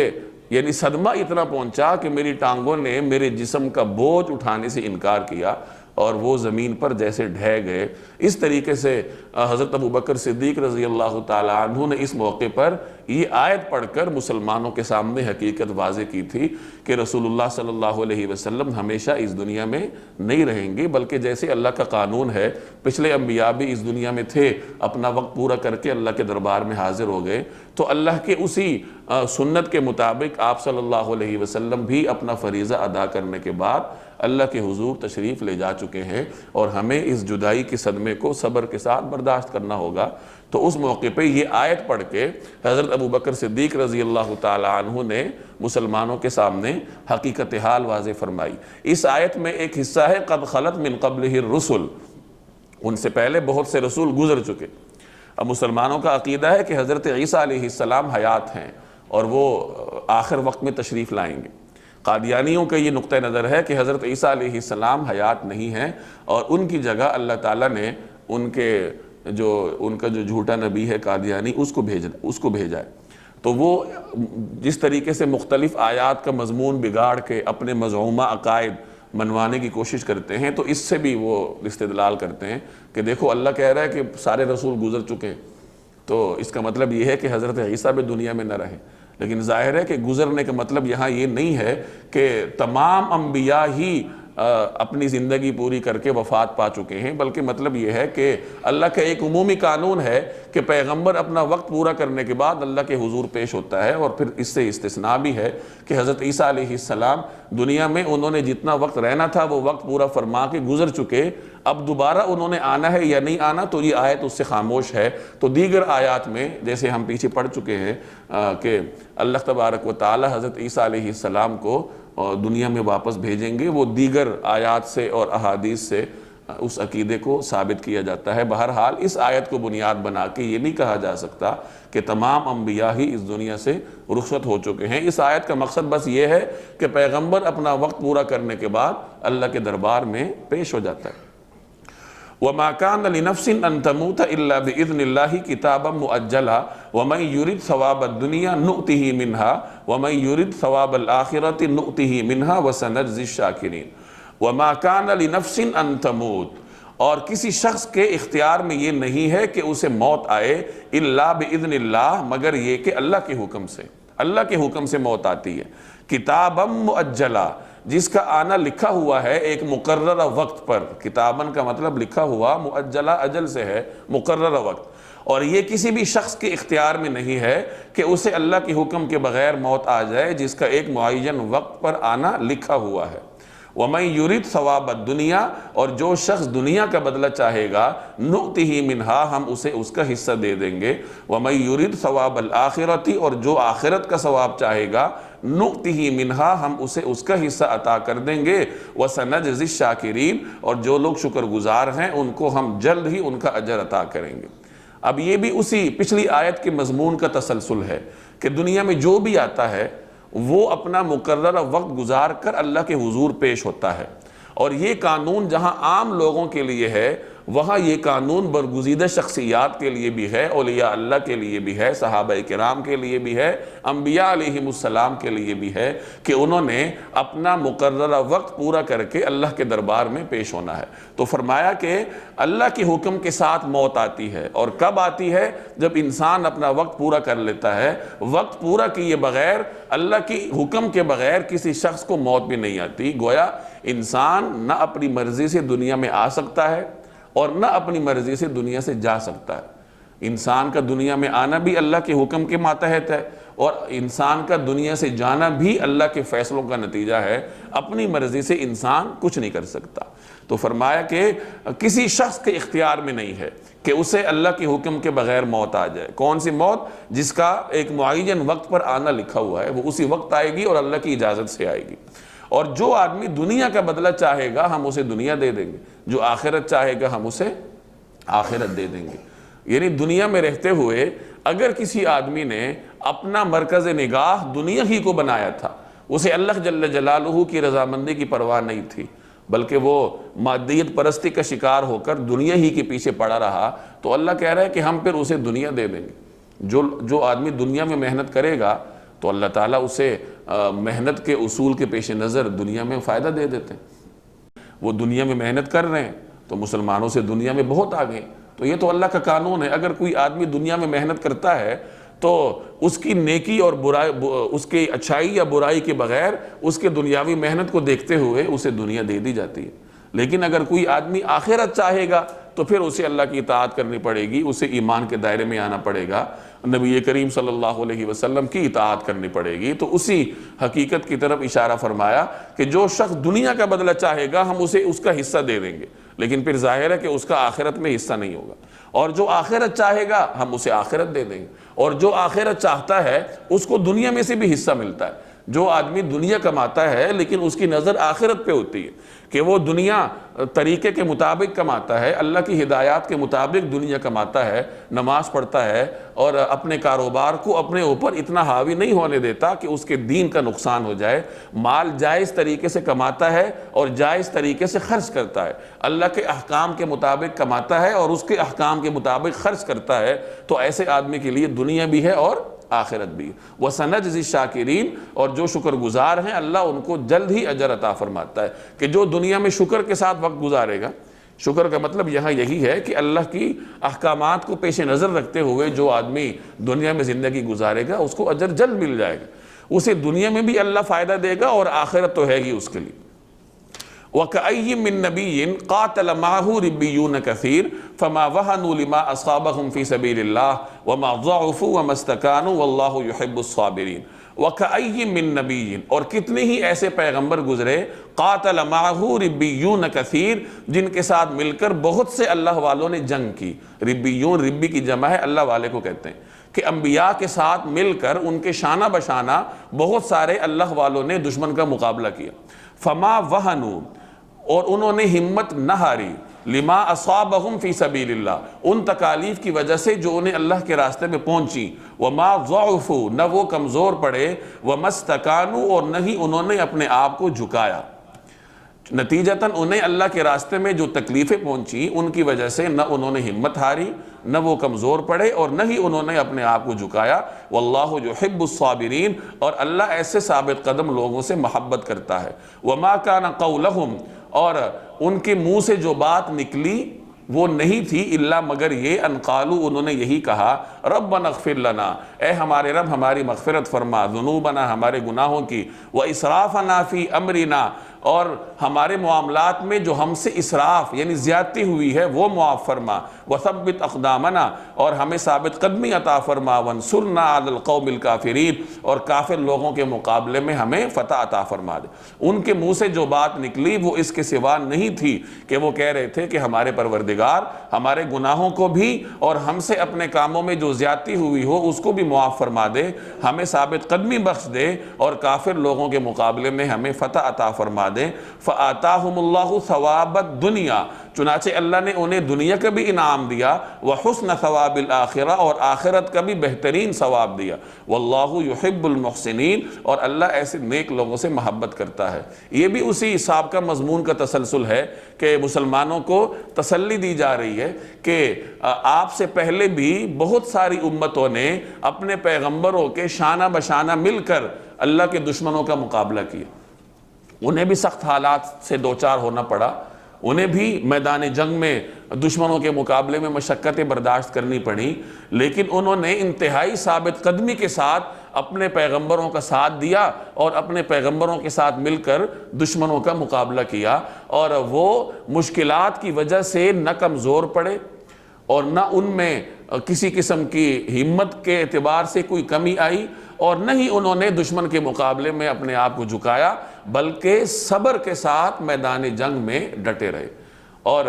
یعنی صدمہ اتنا پہنچا کہ میری ٹانگوں نے میرے جسم کا بوجھ اٹھانے سے انکار کیا، اور وہ زمین پر جیسے ڈھہ گئے۔ اس طریقے سے حضرت ابوبکر صدیق رضی اللہ تعالی عنہ نے اس موقع پر یہ آیت پڑھ کر مسلمانوں کے سامنے حقیقت واضح کی تھی کہ رسول اللہ صلی اللہ علیہ وسلم ہمیشہ اس دنیا میں نہیں رہیں گے، بلکہ جیسے اللہ کا قانون ہے، پچھلے انبیاء بھی اس دنیا میں تھے، اپنا وقت پورا کر کے اللہ کے دربار میں حاضر ہو گئے، تو اللہ کے اسی سنت کے مطابق آپ صلی اللہ علیہ وسلم بھی اپنا فریضہ ادا کرنے کے بعد اللہ کے حضور تشریف لے جا چکے ہیں، اور ہمیں اس جدائی کے صدمے کو صبر کے ساتھ برداشت کرنا ہوگا۔ تو اس موقع پہ یہ آیت پڑھ کے حضرت ابوبکر صدیق رضی اللہ تعالی عنہ نے مسلمانوں کے سامنے حقیقت حال واضح فرمائی۔ اس آیت میں ایک حصہ ہے قد خلت من قبلہ الرسل، ان سے پہلے بہت سے رسول گزر چکے۔ اب مسلمانوں کا عقیدہ ہے کہ حضرت عیسیٰ علیہ السلام حیات ہیں اور وہ آخر وقت میں تشریف لائیں گے۔ قادیانیوں کا یہ نقطہ نظر ہے کہ حضرت عیسیٰ علیہ السلام حیات نہیں ہیں اور ان کی جگہ اللہ تعالیٰ نے ان کا جو جھوٹا نبی ہے قادیانی اس کو بھیجا ہے۔ تو وہ جس طریقے سے مختلف آیات کا مضمون بگاڑ کے اپنے مزعومہ عقائد منوانے کی کوشش کرتے ہیں، تو اس سے بھی وہ استدلال کرتے ہیں کہ دیکھو اللہ کہہ رہا ہے کہ سارے رسول گزر چکے ہیں، تو اس کا مطلب یہ ہے کہ حضرت عیسیٰ بھی دنیا میں نہ رہے۔ لیکن ظاہر ہے کہ گزرنے کا مطلب یہاں یہ نہیں ہے کہ تمام انبیاء ہی اپنی زندگی پوری کر کے وفات پا چکے ہیں، بلکہ مطلب یہ ہے کہ اللہ کا ایک عمومی قانون ہے کہ پیغمبر اپنا وقت پورا کرنے کے بعد اللہ کے حضور پیش ہوتا ہے، اور پھر اس سے استثناء بھی ہے کہ حضرت عیسیٰ علیہ السلام دنیا میں انہوں نے جتنا وقت رہنا تھا وہ وقت پورا فرما کے گزر چکے، اب دوبارہ انہوں نے آنا ہے یا نہیں آنا تو یہ آیت اس سے خاموش ہے۔ تو دیگر آیات میں جیسے ہم پیچھے پڑھ چکے ہیں کہ اللہ تبارک و تعالی حضرت عیسیٰ علیہ السلام کو دنیا میں واپس بھیجیں گے، وہ دیگر آیات سے اور احادیث سے اس عقیدے کو ثابت کیا جاتا ہے۔ بہرحال اس آیت کو بنیاد بنا کے یہ نہیں کہا جا سکتا کہ تمام انبیاء ہی اس دنیا سے رخصت ہو چکے ہیں۔ اس آیت کا مقصد بس یہ ہے کہ پیغمبر اپنا وقت پورا کرنے کے بعد اللہ کے دربار میں پیش ہو جاتا ہے۔ وَمَا كَانَ لِنَفْسٍ أَن تَمُوتَ إِلَّا بِإِذْنِ اللَّهِ كِتَابًا مُؤَجَّلًا وَمَن يُرِدْ ثَوَابَ الدُّنْيَا نُؤْتِهِ مِنْهَا وَمَن يُرِدْ ثَوَابَ الْآخِرَةِ نُؤْتِهِ مِنْهَا وَسَنَجْزِي الشَّاكِرِينَ۔ وَمَا كَانَ لِنَفْسٍ أَن تَمُوتَ، اور کسی شخص کے اختیار میں یہ نہیں ہے کہ اسے موت آئے، إِلَّا بِإِذْنِ اللَّهِ، مگر یہ کہ اللہ کے حکم سے، اللہ کے حکم سے موت آتی ہے۔ کتابًا مُؤَجَّلًا، جس کا آنا لکھا ہوا ہے ایک مقررہ وقت پر، کتاباً کا مطلب لکھا ہوا، مؤجلہ اجل سے ہے، مقررہ وقت، اور یہ کسی بھی شخص کے اختیار میں نہیں ہے کہ اسے اللہ کے حکم کے بغیر موت آ جائے، جس کا ایک معین وقت پر آنا لکھا ہوا ہے۔ وَمَن يُرِدْ ثَوَابَ الدُّنْيَا، اور جو شخص دنیا کا بدلہ چاہے گا، نُؤْتِهِ مِنْهَا، ہم اسے اس کا حصہ دے دیں گے۔ وَمَن يُرِدْ ثَوَابَ الْآخِرَةِ، اور جو آخرت کا ثواب چاہے گا، نُؤْتِهِ مِنْهَا، ہم اسے اس کا حصہ عطا کر دیں گے۔ وَسَنَجْزِي الشَّاكِرِينَ، اور جو لوگ شکر گزار ہیں ان کو ہم جلد ہی ان کا اجر عطا کریں گے۔ اب یہ بھی اسی پچھلی آیت کے مضمون کا تسلسل ہے کہ دنیا میں جو بھی آتا ہے وہ اپنا مقررہ وقت گزار کر اللہ کے حضور پیش ہوتا ہے، اور یہ قانون جہاں عام لوگوں کے لیے ہے وہاں یہ قانون برگزیدہ شخصیات کے لیے بھی ہے، اولیاء اللہ کے لیے بھی ہے، صحابہ کرام کے لیے بھی ہے، انبیاء علیہم السلام کے لیے بھی ہے کہ انہوں نے اپنا مقررہ وقت پورا کر کے اللہ کے دربار میں پیش ہونا ہے۔ تو فرمایا کہ اللہ کے حکم کے ساتھ موت آتی ہے، اور کب آتی ہے؟ جب انسان اپنا وقت پورا کر لیتا ہے۔ وقت پورا کیے بغیر، اللہ کی حکم کے بغیر کسی شخص کو موت بھی نہیں آتی۔ گویا انسان نہ اپنی مرضی سے دنیا میں آ سکتا ہے اور نہ اپنی مرضی سے دنیا سے جا سکتا ہے۔ انسان کا دنیا میں آنا بھی اللہ کے حکم کے ماتحت ہے، اور انسان کا دنیا سے جانا بھی اللہ کے فیصلوں کا نتیجہ ہے۔ اپنی مرضی سے انسان کچھ نہیں کر سکتا۔ تو فرمایا کہ کسی شخص کے اختیار میں نہیں ہے کہ اسے اللہ کے حکم کے بغیر موت آ جائے۔ کون سی موت؟ جس کا ایک معین وقت پر آنا لکھا ہوا ہے، وہ اسی وقت آئے گی اور اللہ کی اجازت سے آئے گی۔ اور جو آدمی دنیا کا بدلہ چاہے گا ہم اسے دنیا دے دیں گے، جو آخرت چاہے گا ہم اسے آخرت دے دیں گے۔ یعنی دنیا میں رہتے ہوئے اگر کسی آدمی نے اپنا مرکز نگاہ دنیا ہی کو بنایا تھا، اسے اللہ جل جلالہ کی رضامندی کی پرواہ نہیں تھی، بلکہ وہ مادیت پرستی کا شکار ہو کر دنیا ہی کے پیچھے پڑا رہا، تو اللہ کہہ رہا ہے کہ ہم پھر اسے دنیا دے دیں گے۔ جو آدمی دنیا میں محنت کرے گا تو اللہ تعالیٰ اسے محنت کے اصول کے پیش نظر دنیا میں فائدہ دے دیتے ہیں۔ وہ دنیا میں محنت کر رہے ہیں تو مسلمانوں سے دنیا میں بہت آگے، تو یہ تو اللہ کا قانون ہے۔ اگر کوئی آدمی دنیا میں محنت کرتا ہے تو اس کی نیکی اور برائی، اس کی اچھائی یا برائی کے بغیر اس کے دنیاوی محنت کو دیکھتے ہوئے اسے دنیا دے دی جاتی ہے۔ لیکن اگر کوئی آدمی آخرت چاہے گا تو پھر اسے اللہ کی اطاعت کرنی پڑے گی، اسے ایمان کے دائرے میں آنا پڑے گا، نبی کریم صلی اللہ علیہ وسلم کی اطاعت کرنی پڑے گی۔ تو اسی حقیقت کی طرف اشارہ فرمایا کہ جو شخص دنیا کا بدلہ چاہے گا ہم اسے اس کا حصہ دے دیں گے، لیکن پھر ظاہر ہے کہ اس کا آخرت میں حصہ نہیں ہوگا، اور جو آخرت چاہے گا ہم اسے آخرت دے دیں گے، اور جو آخرت چاہتا ہے اس کو دنیا میں سے بھی حصہ ملتا ہے۔ جو آدمی دنیا کماتا ہے لیکن اس کی نظر آخرت پہ ہوتی ہے کہ وہ دنیا طریقے کے مطابق کماتا ہے، اللہ کی ہدایات کے مطابق دنیا کماتا ہے، نماز پڑھتا ہے اور اپنے کاروبار کو اپنے اوپر اتنا حاوی نہیں ہونے دیتا کہ اس کے دین کا نقصان ہو جائے، مال جائز طریقے سے کماتا ہے اور جائز طریقے سے خرچ کرتا ہے، اللہ کے احکام کے مطابق کماتا ہے اور اس کے احکام کے مطابق خرچ کرتا ہے، تو ایسے آدمی کے لیے دنیا بھی ہے اور آخرت بھی۔ وَسَنَجْزِي الشَّاكِرِينَ، اور جو شکر گزار ہیں اللہ ان کو جلد ہی اجر عطا فرماتا ہے، کہ جو دنیا میں شکر کے ساتھ وقت گزارے گا، شکر کا مطلب یہاں یہی ہے کہ اللہ کی احکامات کو پیش نظر رکھتے ہوئے جو آدمی دنیا میں زندگی گزارے گا اس کو اجر جلد مل جائے گا، اسے دنیا میں بھی اللہ فائدہ دے گا اور آخرت تو ہے ہی اس کے لیے۔ وَكَأَيٍّ مِّن نَّبِيٍّ قَاتَلَ مَعَهُ رِبِّيُّونَ كَثِيرٌ فَمَا وَهَنُوا لِمَا أَصَابَهُمْ فِي سَبِيلِ اللَّهِ وَمَا ضَعُفُوا وَمَا اسْتَكَانُوا وَاللَّهُ يُحِبُّ الصَّابِرِينَ۔ وَكَأَيٍّ مِّن نَّبِيٍّ، اور کتنے ہی ایسے پیغمبر گزرے، قَاتَلَ مَعَهُ رِبِّيُّونَ كَثِيرٌ، جن کے ساتھ مل کر بہت سے اللہ والوں نے جنگ کی۔ ربیون، ربی کی جمع ہے اللہ والے کو کہتے ہیں، کہ انبیاء کے ساتھ مل کر ان کے شانہ بشانہ بہت سارے اللہ والوں نے دشمن کا مقابلہ کیا۔ فما وہنوا، اور انہوں نے ہمت نہ ہاری، لما اصابہم فی سبیل اللہ، ان تکالیف کی وجہ سے جو انہیں اللہ کے راستے میں پہنچی، وما ضعفوا، نہ وہ کمزور پڑے، وما استکانوا، اور نہ ہی انہوں نے اپنے آپ کو جھکایا۔ نتیجتاً انہیں اللہ کے راستے میں جو تکلیفیں پہنچی ان کی وجہ سے نہ انہوں نے ہمت ہاری، نہ وہ کمزور پڑے، اور نہ ہی انہوں نے اپنے آپ کو جھکایا۔ واللہ یحب الصابرین، اور اللہ ایسے ثابت قدم لوگوں سے محبت کرتا ہے۔ وما کان قولہم، اور ان کے منہ سے جو بات نکلی وہ نہیں تھی الا مگر یہ، ان قالوا، انہوں نے یہی کہا، ربنا اغفر لنا، اے ہمارے رب ہماری مغفرت فرما، ذنوبنا، ہمارے گناہوں کی، واسرافنا فی امرنا، اور ہمارے معاملات میں جو ہم سے اسراف یعنی زیادتی ہوئی ہے وہ معاف فرما، وثبت اقدامنا، اور ہمیں ثابت قدمی عطا فرما، وانصرنا علی القوم الکافرین، اور کافر لوگوں کے مقابلے میں ہمیں فتح عطا فرما دے۔ ان کے منہ سے جو بات نکلی وہ اس کے سوا نہیں تھی کہ وہ کہہ رہے تھے کہ ہمارے پروردگار ہمارے گناہوں کو بھی اور ہم سے اپنے کاموں میں جو زیادتی ہوئی ہو اس کو بھی معاف فرما دے، ہمیں ثابت قدمی بخش دے، اور کافر لوگوں کے مقابلے میں ہمیں فتح عطا فرما دے۔ فآتاہم اللہ ثواب الدنیا، چنانچہ اللہ نے انہیں دنیا کا بھی انعام دیا، وحسن ثواب الآخرہ، اور آخرت کا بھی بہترین ثواب دیا۔ واللہ یحب المحسنین، اور اللہ ایسے نیک لوگوں سے محبت کرتا ہے۔ یہ بھی اسی سابقہ مضمون کا تسلسل ہے کہ مسلمانوں کو تسلی دی جا رہی ہے کہ آپ سے پہلے بھی بہت ساری امتوں نے اپنے پیغمبروں کے شانہ بشانہ مل کر اللہ کے دشمنوں کا مقابلہ کیا، انہیں بھی سخت حالات سے دوچار ہونا پڑا، انہیں بھی میدان جنگ میں دشمنوں کے مقابلے میں مشقتیں برداشت کرنی پڑیں، لیکن انہوں نے انتہائی ثابت قدمی کے ساتھ اپنے پیغمبروں کا ساتھ دیا اور اپنے پیغمبروں کے ساتھ مل کر دشمنوں کا مقابلہ کیا، اور وہ مشکلات کی وجہ سے نہ کمزور پڑے اور نہ ان میں کسی قسم کی ہمت کے اعتبار سے کوئی کمی آئی، اور نہ ہی انہوں نے دشمن کے مقابلے میں اپنے آپ کو جھکایا، بلکہ صبر کے ساتھ میدان جنگ میں ڈٹے رہے۔ اور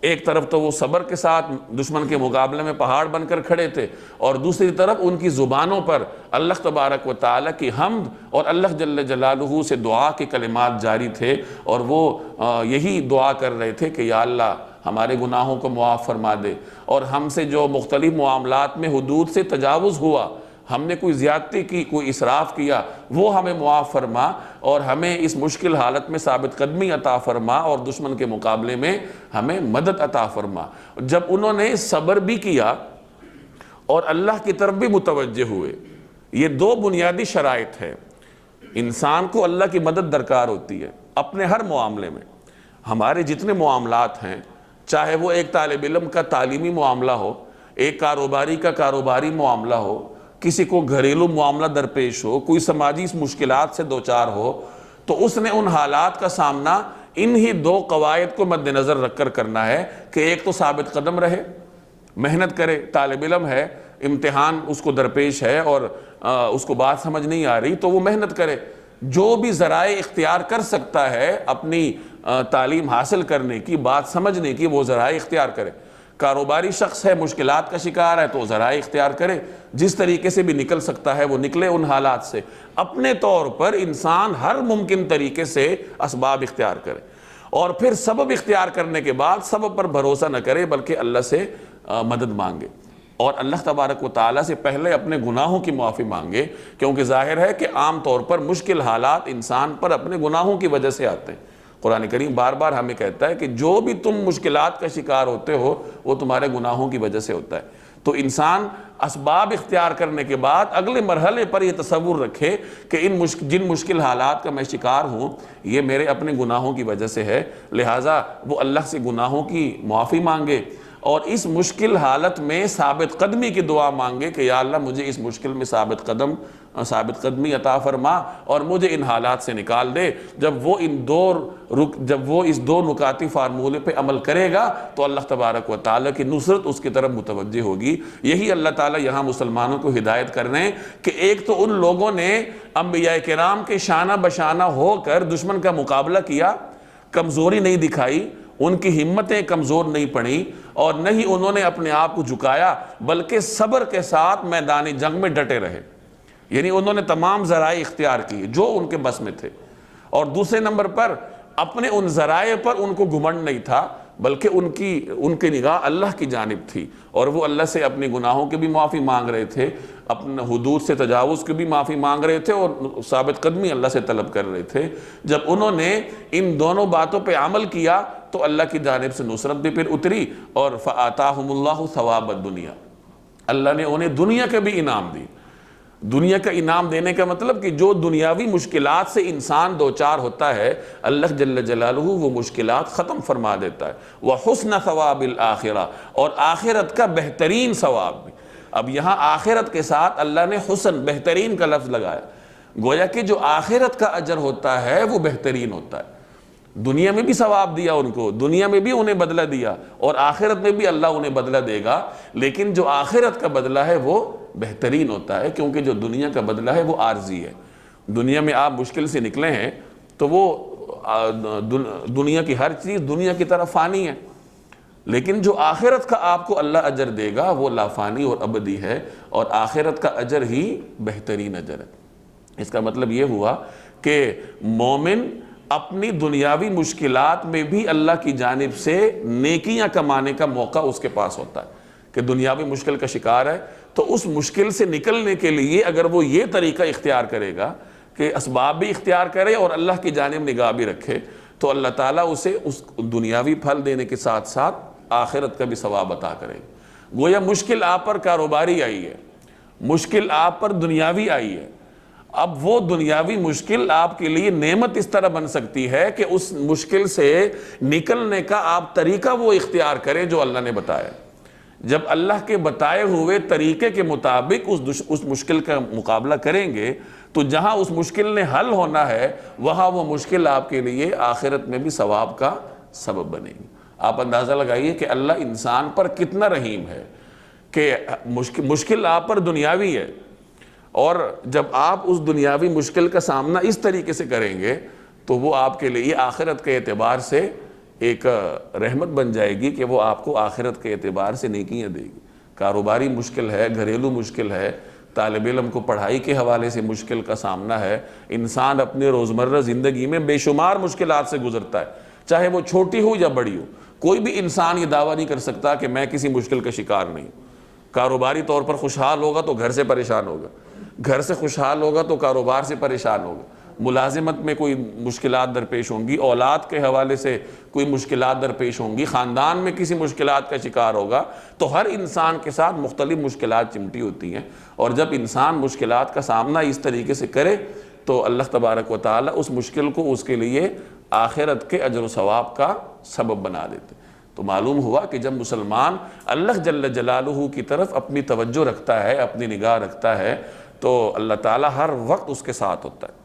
ایک طرف تو وہ صبر کے ساتھ دشمن کے مقابلے میں پہاڑ بن کر کھڑے تھے، اور دوسری طرف ان کی زبانوں پر اللہ تبارک و تعالیٰ کی حمد اور اللہ جل جلالہ سے دعا کے کلمات جاری تھے، اور وہ یہی دعا کر رہے تھے کہ یا اللہ ہمارے گناہوں کو معاف فرما دے، اور ہم سے جو مختلف معاملات میں حدود سے تجاوز ہوا، ہم نے کوئی زیادتی کی، کوئی اسراف کیا، وہ ہمیں معاف فرما، اور ہمیں اس مشکل حالت میں ثابت قدمی عطا فرما، اور دشمن کے مقابلے میں ہمیں مدد عطا فرما۔ جب انہوں نے صبر بھی کیا اور اللہ کی طرف بھی متوجہ ہوئے، یہ دو بنیادی شرائط ہے۔ انسان کو اللہ کی مدد درکار ہوتی ہے اپنے ہر معاملے میں۔ ہمارے جتنے معاملات ہیں، چاہے وہ ایک طالب علم کا تعلیمی معاملہ ہو، ایک کاروباری کا کاروباری معاملہ ہو، کسی کو گھریلو معاملہ درپیش ہو، کوئی سماجی مشکلات سے دوچار ہو، تو اس نے ان حالات کا سامنا انہی دو قواعد کو مد نظر رکھ کر کرنا ہے کہ ایک تو ثابت قدم رہے، محنت کرے، طالب علم ہے، امتحان اس کو درپیش ہے اور اس کو بات سمجھ نہیں آ رہی تو وہ محنت کرے، جو بھی ذرائع اختیار کر سکتا ہے اپنی تعلیم حاصل کرنے کی، بات سمجھنے کی، وہ ذرائع اختیار کرے۔ کاروباری شخص ہے، مشکلات کا شکار ہے، تو ذرائع اختیار کرے، جس طریقے سے بھی نکل سکتا ہے وہ نکلے ان حالات سے۔ اپنے طور پر انسان ہر ممکن طریقے سے اسباب اختیار کرے، اور پھر سبب اختیار کرنے کے بعد سبب پر بھروسہ نہ کرے بلکہ اللہ سے مدد مانگے، اور اللہ تبارک و تعالیٰ سے پہلے اپنے گناہوں کی معافی مانگے، کیونکہ ظاہر ہے کہ عام طور پر مشکل حالات انسان پر اپنے گناہوں کی وجہ سے آتے ہیں۔ قرآن کریم بار بار ہمیں کہتا ہے کہ جو بھی تم مشکلات کا شکار ہوتے ہو وہ تمہارے گناہوں کی وجہ سے ہوتا ہے۔ تو انسان اسباب اختیار کرنے کے بعد اگلے مرحلے پر یہ تصور رکھے کہ جن مشکل حالات کا میں شکار ہوں یہ میرے اپنے گناہوں کی وجہ سے ہے، لہٰذا وہ اللہ سے گناہوں کی معافی مانگے، اور اس مشکل حالت میں ثابت قدمی کی دعا مانگے کہ یا اللہ مجھے اس مشکل میں ثابت قدمی عطا فرما اور مجھے ان حالات سے نکال دے۔ جب وہ اس دو نکاتی فارمولے پہ عمل کرے گا تو اللہ تبارک و تعالیٰ کی نصرت اس کی طرف متوجہ ہوگی۔ یہی اللہ تعالیٰ یہاں مسلمانوں کو ہدایت کر رہے ہیں کہ ایک تو ان لوگوں نے انبیاء کرام کے شانہ بشانہ ہو کر دشمن کا مقابلہ کیا، کمزوری نہیں دکھائی، ان کی ہمتیں کمزور نہیں پڑیں، اور نہ ہی انہوں نے اپنے آپ کو جھکایا بلکہ صبر کے ساتھ میدان جنگ میں ڈٹے رہے، یعنی انہوں نے تمام ذرائع اختیار کیے جو ان کے بس میں تھے۔ اور دوسرے نمبر پر اپنے ان ذرائع پر ان کو گھمنڈ نہیں تھا بلکہ ان کی نگاہ اللہ کی جانب تھی، اور وہ اللہ سے اپنے گناہوں کی بھی معافی مانگ رہے تھے، اپنے حدود سے تجاوز کی بھی معافی مانگ رہے تھے، اور ثابت قدمی اللہ سے طلب کر رہے تھے۔ جب انہوں نے ان دونوں باتوں پہ عمل کیا تو اللہ کی جانب سے نصرت بھی پھر اتری، اور فَآتَاهُمُ اللَّهُ ثَوَابَ الدُّنْيَا، اللہ نے انہیں دنیا کے بھی انعام دی۔ دنیا کا انعام دینے کا مطلب کہ جو دنیاوی مشکلات سے انسان دوچار ہوتا ہے اللہ جل جلالہ وہ مشکلات ختم فرما دیتا ہے، وَحُسْنَ ثَوَابِ الْآخِرَةِ، اور آخرت کا بہترین ثواب بھی۔ اب یہاں آخرت کے ساتھ اللہ نے حسن، بہترین کا لفظ لگایا، گویا کہ جو آخرت کا اجر ہوتا ہے وہ بہترین ہوتا ہے۔ دنیا میں بھی ثواب دیا ان کو، دنیا میں بھی انہیں بدلہ دیا، اور آخرت میں بھی اللہ انہیں بدلہ دے گا، لیکن جو آخرت کا بدلہ ہے وہ بہترین ہوتا ہے، کیونکہ جو دنیا کا بدلہ ہے وہ عارضی ہے۔ دنیا میں آپ مشکل سے نکلے ہیں تو وہ دنیا کی ہر چیز دنیا کی طرف فانی ہے، لیکن جو آخرت کا آپ کو اللہ اجر دے گا وہ لا فانی اور ابدی ہے، اور آخرت کا اجر ہی بہترین اجر ہے۔ اس کا مطلب یہ ہوا کہ مومن اپنی دنیاوی مشکلات میں بھی اللہ کی جانب سے نیکیاں کمانے کا موقع اس کے پاس ہوتا ہے، کہ دنیاوی مشکل کا شکار ہے تو اس مشکل سے نکلنے کے لیے اگر وہ یہ طریقہ اختیار کرے گا کہ اسباب بھی اختیار کرے اور اللہ کی جانب نگاہ بھی رکھے، تو اللہ تعالیٰ اسے اس دنیاوی پھل دینے کے ساتھ ساتھ آخرت کا بھی ثواب عطا کرے گا۔ گویا مشکل آپ پر کاروباری آئی ہے، مشکل آپ پر دنیاوی آئی ہے، اب وہ دنیاوی مشکل آپ کے لیے نعمت اس طرح بن سکتی ہے کہ اس مشکل سے نکلنے کا آپ طریقہ وہ اختیار کریں جو اللہ نے بتایا۔ جب اللہ کے بتائے ہوئے طریقے کے مطابق اس مشکل کا مقابلہ کریں گے تو جہاں اس مشکل نے حل ہونا ہے وہاں وہ مشکل آپ کے لیے آخرت میں بھی ثواب کا سبب بنے گی۔ آپ اندازہ لگائیے کہ اللہ انسان پر کتنا رحیم ہے کہ مشکل آپ پر دنیاوی ہے، اور جب آپ اس دنیاوی مشکل کا سامنا اس طریقے سے کریں گے تو وہ آپ کے لیے آخرت کے اعتبار سے ایک رحمت بن جائے گی کہ وہ آپ کو آخرت کے اعتبار سے نیکیاں دے گی۔ کاروباری مشکل ہے، گھریلو مشکل ہے، طالب علم کو پڑھائی کے حوالے سے مشکل کا سامنا ہے، انسان اپنے روزمرہ زندگی میں بے شمار مشکلات سے گزرتا ہے، چاہے وہ چھوٹی ہو یا بڑی ہو۔ کوئی بھی انسان یہ دعویٰ نہیں کر سکتا کہ میں کسی مشکل کا شکار نہیں ہوں۔ کاروباری طور پر خوشحال ہوگا تو گھر سے پریشان ہوگا، گھر سے خوشحال ہوگا تو کاروبار سے پریشان ہوگا، ملازمت میں کوئی مشکلات درپیش ہوں گی، اولاد کے حوالے سے کوئی مشکلات درپیش ہوں گی، خاندان میں کسی مشکلات کا شکار ہوگا، تو ہر انسان کے ساتھ مختلف مشکلات چمٹی ہوتی ہیں، اور جب انسان مشکلات کا سامنا اس طریقے سے کرے تو اللہ تبارک و تعالیٰ اس مشکل کو اس کے لیے آخرت کے اجر و ثواب کا سبب بنا دیتے۔ تو معلوم ہوا کہ جب مسلمان اللہ جل جلالہ کی طرف اپنی توجہ رکھتا ہے، اپنی نگاہ رکھتا ہے، تو اللہ تعالیٰ ہر وقت اس کے ساتھ ہوتا ہے۔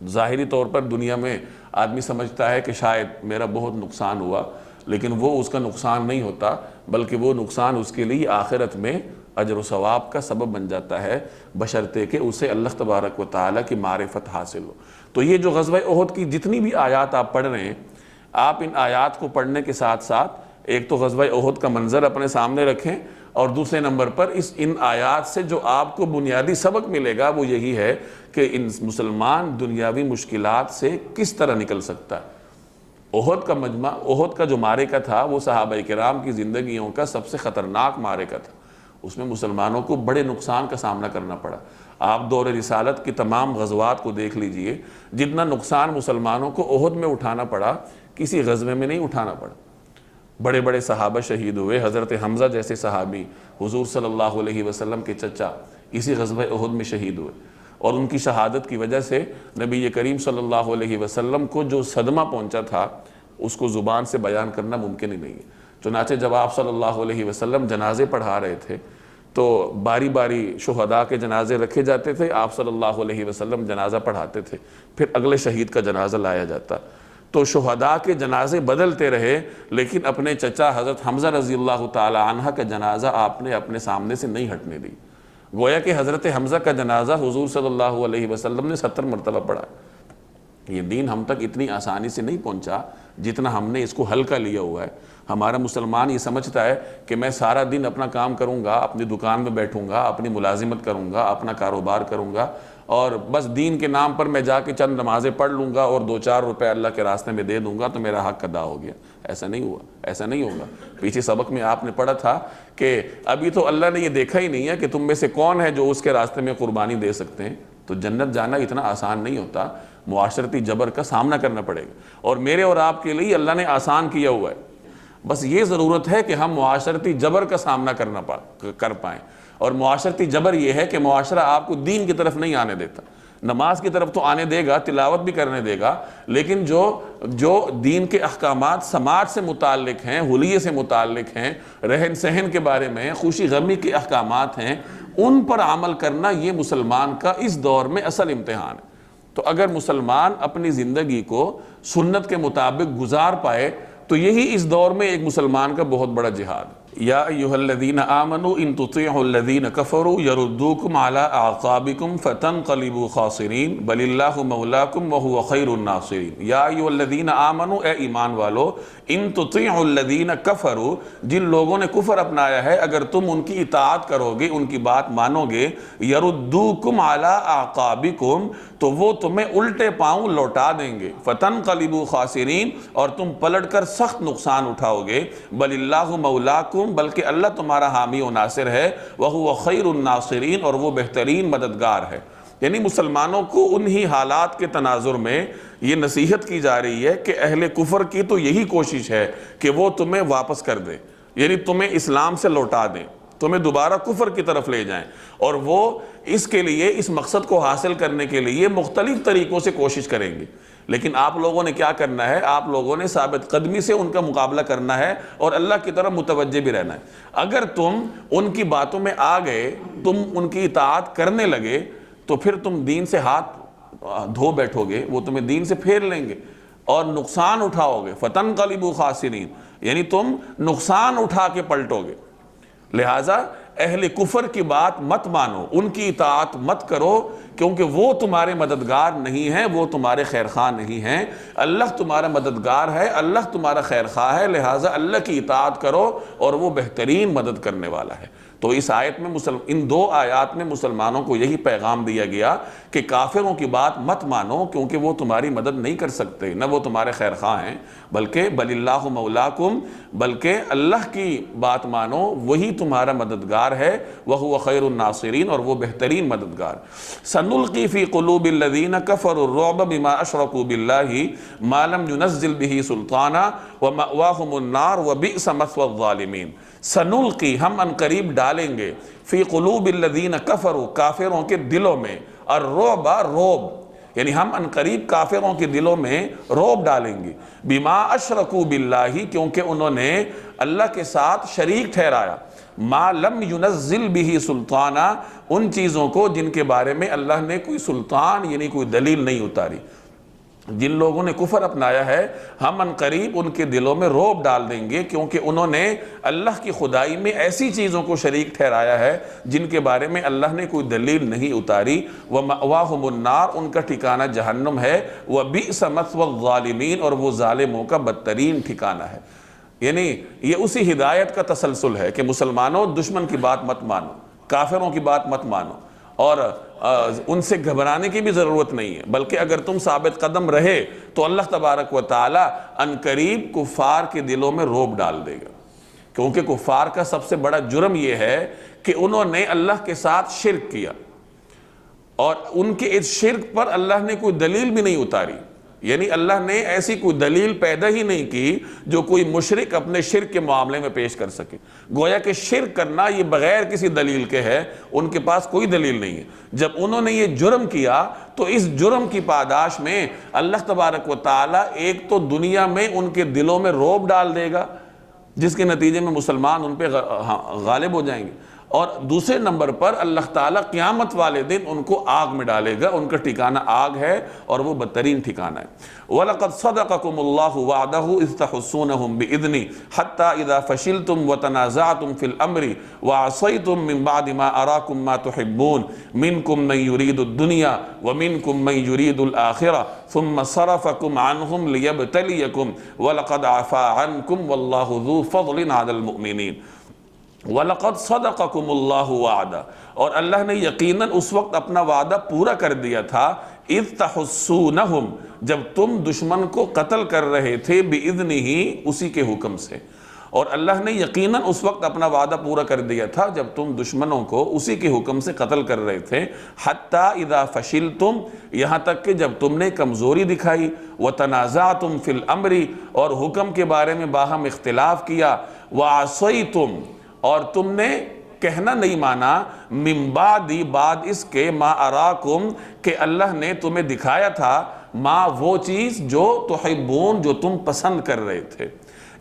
ظاہری طور پر دنیا میں آدمی سمجھتا ہے کہ شاید میرا بہت نقصان ہوا، لیکن وہ اس کا نقصان نہیں ہوتا، بلکہ وہ نقصان اس کے لیے آخرت میں اجر و ثواب کا سبب بن جاتا ہے، بشرطے کہ اسے اللہ تبارک و تعالیٰ کی معرفت حاصل ہو۔ تو یہ جو غزوہ احد کی جتنی بھی آیات آپ پڑھ رہے ہیں، آپ ان آیات کو پڑھنے کے ساتھ ساتھ ایک تو غزوہ احد کا منظر اپنے سامنے رکھیں، اور دوسرے نمبر پر ان آیات سے جو آپ کو بنیادی سبق ملے گا وہ یہی ہے کہ ان مسلمان دنیاوی مشکلات سے کس طرح نکل سکتا ہے۔ احد کا جو معرکہ تھا وہ صحابہ کرام کی زندگیوں کا سب سے خطرناک معرکہ تھا، اس میں مسلمانوں کو بڑے نقصان کا سامنا کرنا پڑا۔ آپ دور رسالت کی تمام غزوات کو دیکھ لیجئے، جتنا نقصان مسلمانوں کو احد میں اٹھانا پڑا کسی غزوے میں نہیں اٹھانا پڑا۔ بڑے بڑے صحابہ شہید ہوئے، حضرت حمزہ جیسے صحابی حضور صلی اللہ علیہ وسلم کے چچا اسی غزوہ احد میں شہید ہوئے، اور ان کی شہادت کی وجہ سے نبی کریم صلی اللہ علیہ وسلم کو جو صدمہ پہنچا تھا اس کو زبان سے بیان کرنا ممکن ہی نہیں ہے۔ چنانچہ جب آپ صلی اللہ علیہ وسلم جنازے پڑھا رہے تھے تو باری باری شہداء کے جنازے رکھے جاتے تھے، آپ صلی اللہ علیہ وسلم جنازہ پڑھاتے تھے، پھر اگلے شہید کا جنازہ لایا جاتا۔ تو شہداء کے جنازے بدلتے رہے، لیکن اپنے چچا حضرت حمزہ رضی اللہ تعالی عنہ کا جنازہ آپ نے اپنے سامنے سے نہیں ہٹنے دی۔ گویا کہ حضرت حمزہ کا جنازہ حضور صلی اللہ علیہ وسلم نے 70 مرتبہ پڑھا۔ یہ دین ہم تک اتنی آسانی سے نہیں پہنچا جتنا ہم نے اس کو ہلکا لیا ہوا ہے۔ ہمارا مسلمان یہ سمجھتا ہے کہ میں سارا دن اپنا کام کروں گا، اپنی دکان میں بیٹھوں گا، اپنی ملازمت کروں گا، اپنا کاروبار کروں گا، اور بس دین کے نام پر میں جا کے چند نمازیں پڑھ لوں گا اور 2-4 روپے اللہ کے راستے میں دے دوں گا تو میرا حق ادا ہو گیا۔ ایسا نہیں ہوا، ایسا نہیں ہوگا۔ پیچھے سبق میں آپ نے پڑھا تھا کہ ابھی تو اللہ نے یہ دیکھا ہی نہیں ہے کہ تم میں سے کون ہے جو اس کے راستے میں قربانی دے سکتے ہیں۔ تو جنت جانا اتنا آسان نہیں ہوتا، معاشرتی جبر کا سامنا کرنا پڑے گا، اور میرے اور آپ کے لیے اللہ نے آسان کیا ہوا ہے۔ بس یہ ضرورت ہے کہ ہم معاشرتی جبر کا سامنا کر پائیں، اور معاشرتی جبر یہ ہے کہ معاشرہ آپ کو دین کی طرف نہیں آنے دیتا۔ نماز کی طرف تو آنے دے گا، تلاوت بھی کرنے دے گا، لیکن جو دین کے احکامات سماج سے متعلق ہیں، حلیے سے متعلق ہیں، رہن سہن کے بارے میں، خوشی غمی کے احکامات ہیں، ان پر عمل کرنا یہ مسلمان کا اس دور میں اصل امتحان ہے۔ تو اگر مسلمان اپنی زندگی کو سنت کے مطابق گزار پائے تو یہی اس دور میں ایک مسلمان کا بہت بڑا جہاد ہے۔ یا ایھا الذین آمنوا ان تطیعوا الذین کفروا یردوکم علی اعقابکم فتنقلبوا خاسرین بل اللہ مولاکم وہو خیر الناصرین۔ یا ایھا الذین آمنوا، اے ایمان والو، ان تطیعوا الذین کفروا، جن لوگوں نے کفر اپنایا ہے، اگر تم ان کی اطاعت کرو گے، ان کی بات مانو گے، یردوکم علی اعقابکم، تو وہ تمہیں الٹے پاؤں لوٹا دیں گے، فتنقلبوا خاسرین، اور تم پلٹ کر سخت نقصان اٹھاؤ گے، بل اللہ مولاکم، بلکہ اللہ تمہارا حامی و ناصر ہے، وہو خیر الناصرین، اور وہ بہترین مددگار ہے۔ یعنی مسلمانوں کو انہی حالات کے تناظر میں یہ نصیحت کی جا رہی ہے کہ اہل کفر کی تو یہی کوشش ہے کہ وہ تمہیں واپس کر دیں، یعنی تمہیں اسلام سے لوٹا دیں، تمہیں دوبارہ کفر کی طرف لے جائیں، اور وہ اس کے لیے، اس مقصد کو حاصل کرنے کے لیے مختلف طریقوں سے کوشش کریں گے۔ لیکن آپ لوگوں نے کیا کرنا ہے؟ آپ لوگوں نے ثابت قدمی سے ان کا مقابلہ کرنا ہے اور اللہ کی طرف متوجہ بھی رہنا ہے۔ اگر تم ان کی باتوں میں آ گئے، تم ان کی اطاعت کرنے لگے، تو پھر تم دین سے ہاتھ دھو بیٹھو گے، وہ تمہیں دین سے پھیر لیں گے اور نقصان اٹھاؤ گے، فتنقلبوا خاسرین، یعنی تم نقصان اٹھا کے پلٹو گے۔ لہٰذا اہل کفر کی بات مت مانو، ان کی اطاعت مت کرو، کیونکہ وہ تمہارے مددگار نہیں ہیں، وہ تمہارے خیر خواہ نہیں ہیں۔ اللہ تمہارا مددگار ہے، اللہ تمہارا خیر خواہ ہے، لہٰذا اللہ کی اطاعت کرو، اور وہ بہترین مدد کرنے والا ہے۔ تو اس آیت میں ان 2 آیات میں مسلمانوں کو یہی پیغام دیا گیا کہ کافروں کی بات مت مانو، کیونکہ وہ تمہاری مدد نہیں کر سکتے، نہ وہ تمہارے خیر خواہ ہیں، بلکہ بل اللہ مولاکم، بلکہ اللہ کی بات مانو، وہی تمہارا مددگار ہے، وہو خیر الناصرین، اور وہ بہترین مددگار۔ سنلقی فی قلوب الذین کفروا الرعب بما اشرکوا باللہ ما لم ينزل به سلطانا ومأواہم النار وبئس مثوى الظالمین۔ سنلقی، ہم عنقریب ڈالیں گے، فی قلوب الذین کفروا، کافروں کے دلوں میں، الرعب، روب، یعنی ہم عنقریب کافروں کے دلوں میں روب ڈالیں گے، بما اشرکوا باللہ، کیونکہ انہوں نے اللہ کے ساتھ شریک ٹھہرایا، ما لم ينزل به سلطانا، ان چیزوں کو جن کے بارے میں اللہ نے کوئی سلطان یعنی کوئی دلیل نہیں اتاری۔ جن لوگوں نے کفر اپنایا ہے، ہم عنقریب ان کے دلوں میں روب ڈال دیں گے، کیونکہ انہوں نے اللہ کی خدائی میں ایسی چیزوں کو شریک ٹھہرایا ہے جن کے بارے میں اللہ نے کوئی دلیل نہیں اتاری۔ وَمَأْوَاهُمُ النَّارُ، ان کا ٹھکانہ جہنم ہے، وَبِئْسَ مَثْوَى الظَّالِمِينَ، اور وہ ظالموں کا بدترین ٹھکانہ ہے۔ یعنی یہ اسی ہدایت کا تسلسل ہے کہ مسلمانوں دشمن کی بات مت مانو، کافروں کی بات مت مانو، اور ان سے گھبرانے کی بھی ضرورت نہیں ہے، بلکہ اگر تم ثابت قدم رہے تو اللہ تبارک و تعالی عنقریب کفار کے دلوں میں رعب ڈال دے گا، کیونکہ کفار کا سب سے بڑا جرم یہ ہے کہ انہوں نے اللہ کے ساتھ شرک کیا، اور ان کے اس شرک پر اللہ نے کوئی دلیل بھی نہیں اتاری، یعنی اللہ نے ایسی کوئی دلیل پیدا ہی نہیں کی جو کوئی مشرک اپنے شرک کے معاملے میں پیش کر سکے، گویا کہ شرک کرنا یہ بغیر کسی دلیل کے ہے، ان کے پاس کوئی دلیل نہیں ہے۔ جب انہوں نے یہ جرم کیا تو اس جرم کی پاداش میں اللہ تبارک و تعالی ایک تو دنیا میں ان کے دلوں میں رعب ڈال دے گا، جس کے نتیجے میں مسلمان ان پہ غالب ہو جائیں گے، اور دوسرے نمبر پر اللہ تعالیٰ قیامت والے دن ان کو آگ میں ڈالے گا، ان کا ٹھکانہ آگ ہے اور وہ بدترین ٹھکانہ ہے۔ وَلَقَدْ صَدَقَكُمُ اللَّهُ وَعْدَهُ إِذْ تَحُسُّونَهُمْ بِإِذْنِهِ حَتَّى إِذَا فَشِلْتُمْ وَتَنَازَعْتُمْ فِي الْأَمْرِ وَعَصَيْتُمْ مِنْ بَعْدِ مَا أَرَاكُمْ مَا تُحِبُّونَ مِنْكُمْ مَنْ يُرِيدُ الدُّنْيَا وَمِنْكُمْ مَنْ يُرِيدُ الْآخِرَةَ ثُمَّ صَرَفَكُمْ عَنْهُمْ لِيَبْتَلِيَكُمْ وَلَقَدْ عَفَا عَنْكُمْ وَاللَّهُ ذُو فَضْلٍ عَلَى الْمُؤْمِنِينَ۔ وَلَقَدْ صَدَقَكُمُ اللَّهُ وَعْدَهُ، اور اللہ نے یقیناً اس وقت اپنا وعدہ پورا کر دیا تھا، اِذْ تَحُسُّونَهُمْ، جب تم دشمن کو قتل کر رہے تھے، بِإِذْنِهِ، اسی کے حکم سے، اور اللہ نے یقیناً اس وقت اپنا وعدہ پورا کر دیا تھا جب تم دشمنوں کو اسی کے حکم سے قتل کر رہے تھے، حَتَّى إِذَا فَشِلْتُمْ، یہاں تک کہ جب تم نے کمزوری دکھائی، وَتَنَازَعْتُمْ فِي الْأَمْرِ، اور حکم کے بارے میں باہم اختلاف کیا، وَعَصَيْتُمْ، اور تم نے کہنا نہیں مانا، من بعد، بعد اس کے، ما اراکم، کہ اللہ نے تمہیں دکھایا تھا، ما، وہ چیز جو تحبون، جو تم پسند کر رہے تھے،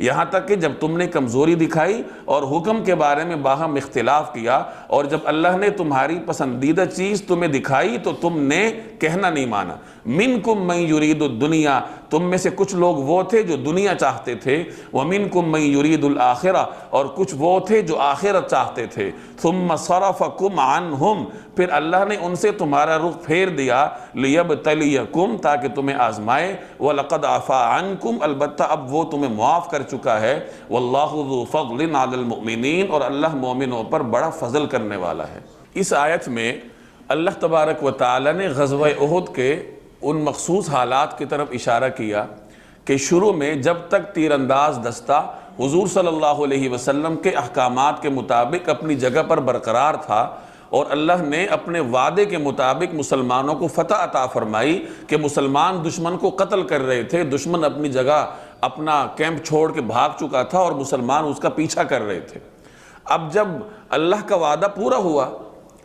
یہاں تک کہ جب تم نے کمزوری دکھائی اور حکم کے بارے میں باہم اختلاف کیا، اور جب اللہ نے تمہاری پسندیدہ چیز تمہیں دکھائی تو تم نے کہنا نہیں مانا۔ منکم من یرید الدنیا، تم میں سے کچھ لوگ وہ تھے جو دنیا چاہتے تھے، ومنکم من یرید الآخرہ، اور کچھ وہ تھے جو آخرت چاہتے تھے، ثم صرفکم عنہم، پھر اللہ نے ان سے تمہارا رخ پھیر دیا، لیبتلیکم، تاکہ تمہیں آزمائے، وَلَقَدْ عَفَا عَنْكُمْ، البتہ اب وہ تمہیں معاف کر چکا ہے، وَاللَّهُ ذُو فَضْلٍ عَلَى الْمُؤْمِنِينَ، اور اللہ مومنوں پر بڑا فضل کرنے والا ہے۔ اس آیت میں اللہ تبارک و تعالی نے غزوہ احد کے ان مخصوص حالات کی طرف اشارہ کیا کہ شروع میں جب تک تیر انداز دستہ حضور صلی اللہ علیہ وسلم کے احکامات کے مطابق اپنی جگہ پر برقرار تھا، اور اللہ نے اپنے وعدے کے مطابق مسلمانوں کو فتح عطا فرمائی کہ مسلمان دشمن کو قتل کر رہے تھے، دشمن اپنی جگہ اپنا کیمپ چھوڑ کے بھاگ چکا تھا اور مسلمان اس کا پیچھا کر رہے تھے۔ اب جب اللہ کا وعدہ پورا ہوا،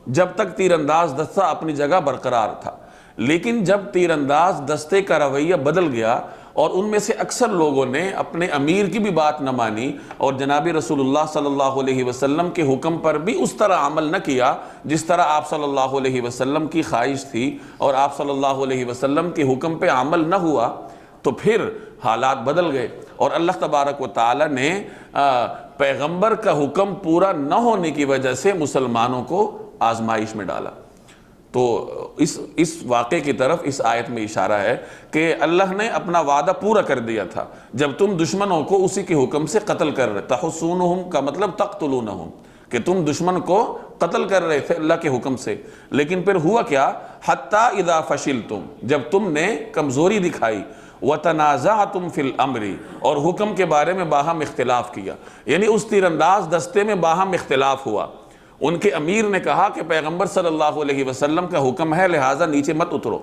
جب تک تیر انداز دستہ اپنی جگہ برقرار تھا، لیکن جب تیر انداز دستے کا رویہ بدل گیا اور ان میں سے اکثر لوگوں نے اپنے امیر کی بھی بات نہ مانی اور جناب رسول اللہ صلی اللہ علیہ وسلم کے حکم پر بھی اس طرح عمل نہ کیا جس طرح آپ صلی اللہ علیہ وسلم کی خواہش تھی، اور آپ صلی اللہ علیہ وسلم کے حکم پہ عمل نہ ہوا، تو پھر حالات بدل گئے، اور اللہ تبارک و تعالی نے پیغمبر کا حکم پورا نہ ہونے کی وجہ سے مسلمانوں کو آزمائش میں ڈالا۔ تو اس واقعے کی طرف اس آیت میں اشارہ ہے کہ اللہ نے اپنا وعدہ پورا کر دیا تھا جب تم دشمنوں کو اسی کے حکم سے قتل کر رہے، تحسونہم کا مطلب تقتلونہم، کہ تم دشمن کو قتل کر رہے تھے اللہ کے حکم سے، لیکن پھر ہوا کیا، حتی اذا فشلتم، جب تم نے کمزوری دکھائی، وتنازعتم فی الامر، اور حکم کے بارے میں باہم اختلاف کیا، یعنی اس تیر انداز دستے میں باہم اختلاف ہوا۔ ان کے امیر نے کہا کہ پیغمبر صلی اللہ علیہ وسلم کا حکم ہے لہٰذا نیچے مت اترو،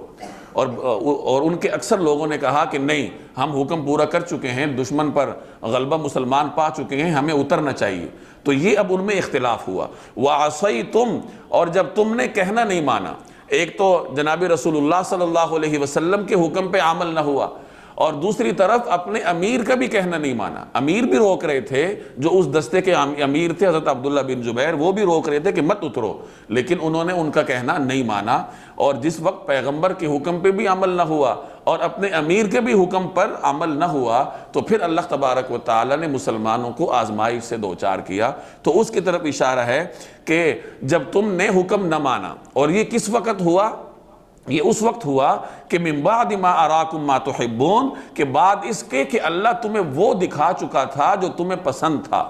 اور ان کے اکثر لوگوں نے کہا کہ نہیں، ہم حکم پورا کر چکے ہیں، دشمن پر غلبہ مسلمان پا چکے ہیں، ہمیں اترنا چاہیے۔ تو یہ اب ان میں اختلاف ہوا۔ وَعَصَيْتُمْ، اور جب تم نے کہنا نہیں مانا، ایک تو جناب رسول اللہ صلی اللہ علیہ وسلم کے حکم پہ عمل نہ ہوا، اور دوسری طرف اپنے امیر کا بھی کہنا نہیں مانا، امیر بھی روک رہے تھے، جو اس دستے کے امیر تھے حضرت عبداللہ بن جبیر، وہ بھی روک رہے تھے کہ مت اترو، لیکن انہوں نے ان کا کہنا نہیں مانا، اور جس وقت پیغمبر کے حکم پہ بھی عمل نہ ہوا اور اپنے امیر کے بھی حکم پر عمل نہ ہوا، تو پھر اللہ تبارک و تعالی نے مسلمانوں کو آزمائش سے دوچار کیا۔ تو اس کی طرف اشارہ ہے کہ جب تم نے حکم نہ مانا، اور یہ کس وقت ہوا، یہ اس وقت ہوا کہ من بعد ما اراکم ما تحبون، کہ بعد اس کے کہ اللہ تمہیں وہ دکھا چکا تھا جو تمہیں پسند تھا،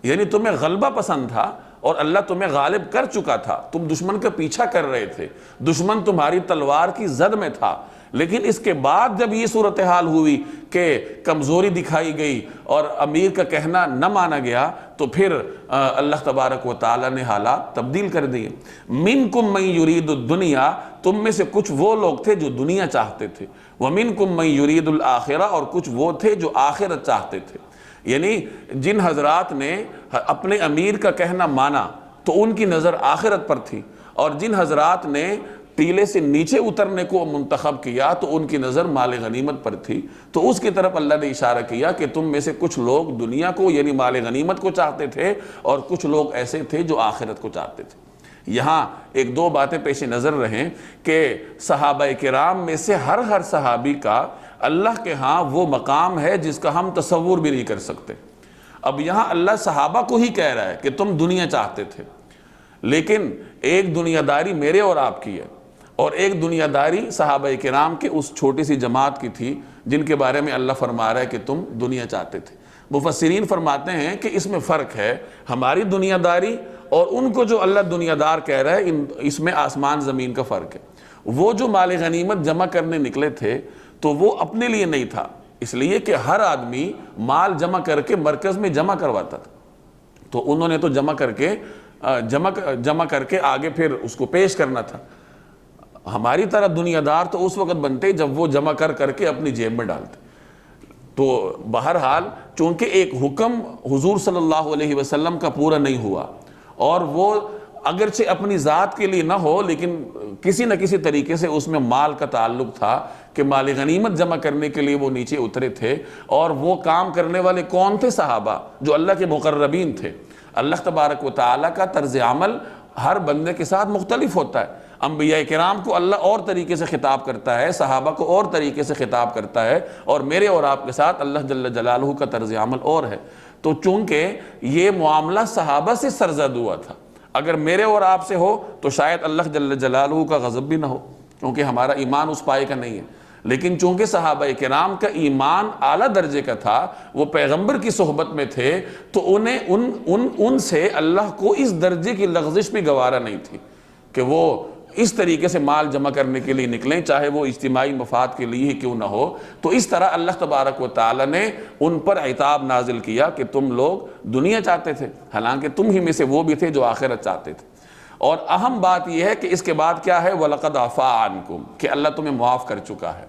یعنی تمہیں غلبہ پسند تھا اور اللہ تمہیں غالب کر چکا تھا، تم دشمن کا پیچھا کر رہے تھے، دشمن تمہاری تلوار کی زد میں تھا، لیکن اس کے بعد جب یہ صورتحال ہوئی کہ کمزوری دکھائی گئی اور امیر کا کہنا نہ مانا گیا، تو پھر اللہ تبارک و تعالی نے حالات تبدیل کر دیے۔ منکم من یرید الدنیا، تم میں سے کچھ وہ لوگ تھے جو دنیا چاہتے تھے، ومنکم من یرید الآخرہ، اور کچھ وہ تھے جو آخرت چاہتے تھے۔ یعنی جن حضرات نے اپنے امیر کا کہنا مانا تو ان کی نظر آخرت پر تھی، اور جن حضرات نے ٹیلے سے نیچے اترنے کو منتخب کیا تو ان کی نظر مال غنیمت پر تھی۔ تو اس کی طرف اللہ نے اشارہ کیا کہ تم میں سے کچھ لوگ دنیا کو یعنی مال غنیمت کو چاہتے تھے، اور کچھ لوگ ایسے تھے جو آخرت کو چاہتے تھے۔ یہاں ایک دو باتیں پیش نظر رہیں کہ صحابہ کرام میں سے ہر صحابی کا اللہ کے ہاں وہ مقام ہے جس کا ہم تصور بھی نہیں کر سکتے۔ اب یہاں اللہ صحابہ کو ہی کہہ رہا ہے کہ تم دنیا چاہتے تھے، لیکن ایک دنیا داری میرے اور آپ کی ہے، اور ایک دنیا داری صحابہ کرام کے اس چھوٹی سی جماعت کی تھی جن کے بارے میں اللہ فرما رہا ہے کہ تم دنیا چاہتے تھے۔ مفسرین فرماتے ہیں کہ اس میں فرق ہے ہماری دنیا داری اور ان کو جو اللہ دنیا دار کہہ رہا ہے، اس میں آسمان زمین کا فرق ہے۔ وہ جو مال غنیمت جمع کرنے نکلے تھے تو وہ اپنے لیے نہیں تھا، اس لیے کہ ہر آدمی مال جمع کر کے مرکز میں جمع کرواتا تھا، تو انہوں نے تو جمع کر کے آگے پھر اس کو پیش کرنا تھا۔ ہماری طرح دنیا دار تو اس وقت بنتے جب وہ جمع کر کے اپنی جیب میں ڈالتے۔ تو بہرحال چونکہ ایک حکم حضور صلی اللہ علیہ وسلم کا پورا نہیں ہوا، اور وہ اگرچہ اپنی ذات کے لیے نہ ہو لیکن کسی نہ کسی طریقے سے اس میں مال کا تعلق تھا کہ مال غنیمت جمع کرنے کے لیے وہ نیچے اترے تھے، اور وہ کام کرنے والے کون تھے؟ صحابہ، جو اللہ کے مقربین تھے۔ اللہ تبارک و تعالیٰ کا طرز عمل ہر بندے کے ساتھ مختلف ہوتا ہے۔ انبیاء کرام کو اللہ اور طریقے سے خطاب کرتا ہے، صحابہ کو اور طریقے سے خطاب کرتا ہے، اور میرے اور آپ کے ساتھ اللہ جل جلالہ کا طرز عمل اور ہے۔ تو چونکہ یہ معاملہ صحابہ سے سرزد ہوا تھا، اگر میرے اور آپ سے ہو تو شاید اللہ جل جلالہ کا غضب بھی نہ ہو، کیونکہ ہمارا ایمان اس پائے کا نہیں ہے۔ لیکن چونکہ صحابہ کرام کا ایمان اعلیٰ درجے کا تھا، وہ پیغمبر کی صحبت میں تھے، تو ان سے اللہ کو اس درجے کی لغزش بھی گوارا نہیں تھی کہ وہ اس طریقے سے مال جمع کرنے کے لیے نکلیں، چاہے وہ اجتماعی مفاد کے لیے ہی کیوں نہ ہو۔ تو اس طرح اللہ تبارک و تعالی نے ان پر عتاب نازل کیا کہ تم لوگ دنیا چاہتے تھے، حالانکہ تم ہی میں سے وہ بھی تھے جو آخرت چاہتے تھے۔ اور اہم بات یہ ہے کہ اس کے بعد کیا ہے؟ وَلَقَدْ عَفَا عَنْكُمْ، کہ اللہ تمہیں معاف کر چکا ہے۔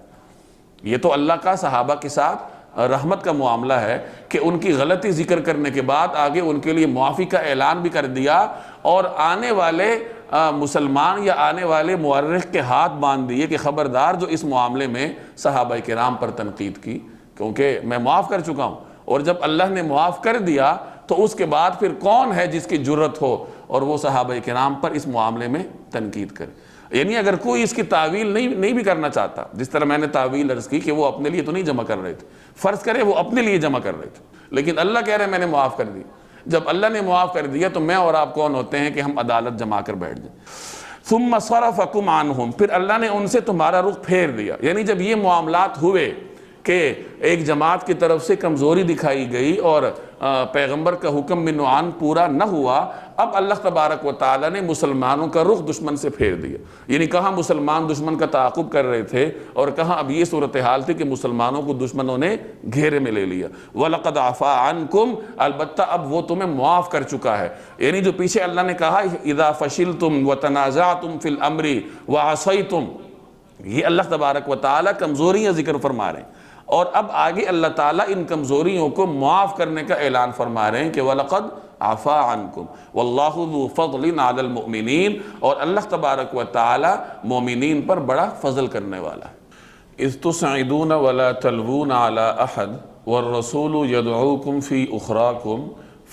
یہ تو اللہ کا صحابہ کے ساتھ رحمت کا معاملہ ہے کہ ان کی غلطی ذکر کرنے کے بعد آگے ان کے لیے معافی کا اعلان بھی کر دیا، اور آنے والے مسلمان یا آنے والے مورخ کے ہاتھ باندھ دیے کہ خبردار جو اس معاملے میں صحابہ کرام پر تنقید کی، کیونکہ میں معاف کر چکا ہوں۔ اور جب اللہ نے معاف کر دیا تو اس کے بعد پھر کون ہے جس کی جرت ہو اور وہ صحابہ کرام پر اس معاملے میں تنقید کرے؟ یعنی اگر کوئی اس کی تعویل نہیں بھی کرنا چاہتا، جس طرح میں نے تعویل عرض کی کہ وہ اپنے لیے تو نہیں جمع کر رہے تھے، فرض کرے وہ اپنے لیے جمع کر رہے تھے، لیکن اللہ کہہ رہے ہیں میں نے معاف کر دی۔ جب اللہ نے معاف کر دیا تو میں اور آپ کون ہوتے ہیں کہ ہم عدالت جما کر بیٹھ جائیں؟ ثم صرفکم عنہم، پھر اللہ نے ان سے تمہارا رخ پھیر دیا۔ یعنی جب یہ معاملات ہوئے کہ ایک جماعت کی طرف سے کمزوری دکھائی گئی اور پیغمبر کا حکم من نوعان پورا نہ ہوا، اب اللہ تبارک و تعالی نے مسلمانوں کا رخ دشمن سے پھیر دیا۔ یعنی کہاں مسلمان دشمن کا تعاقب کر رہے تھے، اور کہاں اب یہ صورتحال تھی کہ مسلمانوں کو دشمنوں نے گھیرے میں لے لیا۔ وَلَقَدْ عَفَا عَنْكُمْ، البتہ اب وہ تمہیں معاف کر چکا ہے۔ یعنی جو پیچھے اللہ نے کہا اِذَا فَشِلْتُمْ وَتَنَازَعْتُمْ فِي الْأَمْرِ وَعَصَيْتُمْ، یہ اللہ تبارک و تعالی کمزوریاں ذکر فرما رہے ہیں، اور اب آگے اللہ تعالیٰ ان کمزوریوں کو معاف کرنے کا اعلان فرما رہے ہیں کہ وَلَقَدْ عَفَا عَنْكُمْ وَاللَّهُ ذُو فَضْلٍ عَلَى الْمُؤْمِنِينَ، اور اللہ تبارک و تعالیٰ مومنین پر بڑا فضل کرنے والا ہے۔ اِذْ تُسْعِدُونَ وَلَا تَلْوُونَ عَلَىٰ أَحَدٍ وَالرَّسُولُ يَدْعُوكُمْ فِي أُخْرَاكُمْ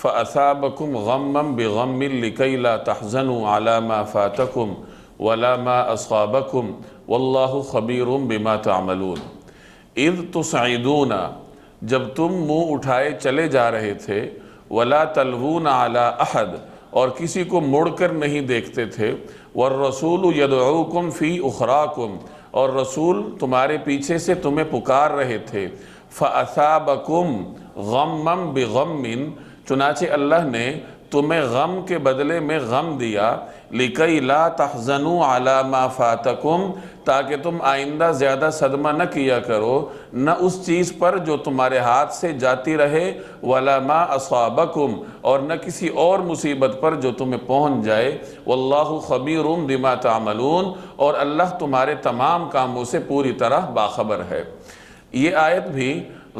فَأَثَابَكُمْ غَمًّا بِغَمٍّ لِكَيْ لَا تَحْزَنُوا عَلَىٰ مَا فَاتَكُمْ وَلَا مَا أَصَابَكُمْ وَاللَّهُ خَبِيرٌ بِمَا تَعْمَلُونَ۔ اذ تصعدون، جب تم منہ اٹھائے چلے جا رہے تھے، ولا تلوون علی احد، اور کسی کو مڑ کر نہیں دیکھتے تھے۔ والرسول یدعوکم فی اخراکم، اور رسول تمہارے پیچھے سے تمہیں پکار رہے تھے۔ فَأَثَابَكُمْ غَمًّا بِغَمٍّ، چنانچہ اللہ نے تمہیں غم کے بدلے میں غم دیا۔ لِكَيْ لَا تَحْزَنُوا عَلَى مَا فَاتَكُمْ، تاکہ تم آئندہ زیادہ صدمہ نہ کیا کرو نہ اس چیز پر جو تمہارے ہاتھ سے جاتی رہے، وَلَا مَا أَصَابَكُمْ، اور نہ کسی اور مصیبت پر جو تمہیں پہنچ جائے۔ وَاللَّهُ خَبِيرٌ بِمَا تَعْمَلُونَ، اور اللہ تمہارے تمام کاموں سے پوری طرح باخبر ہے۔ یہ آیت بھی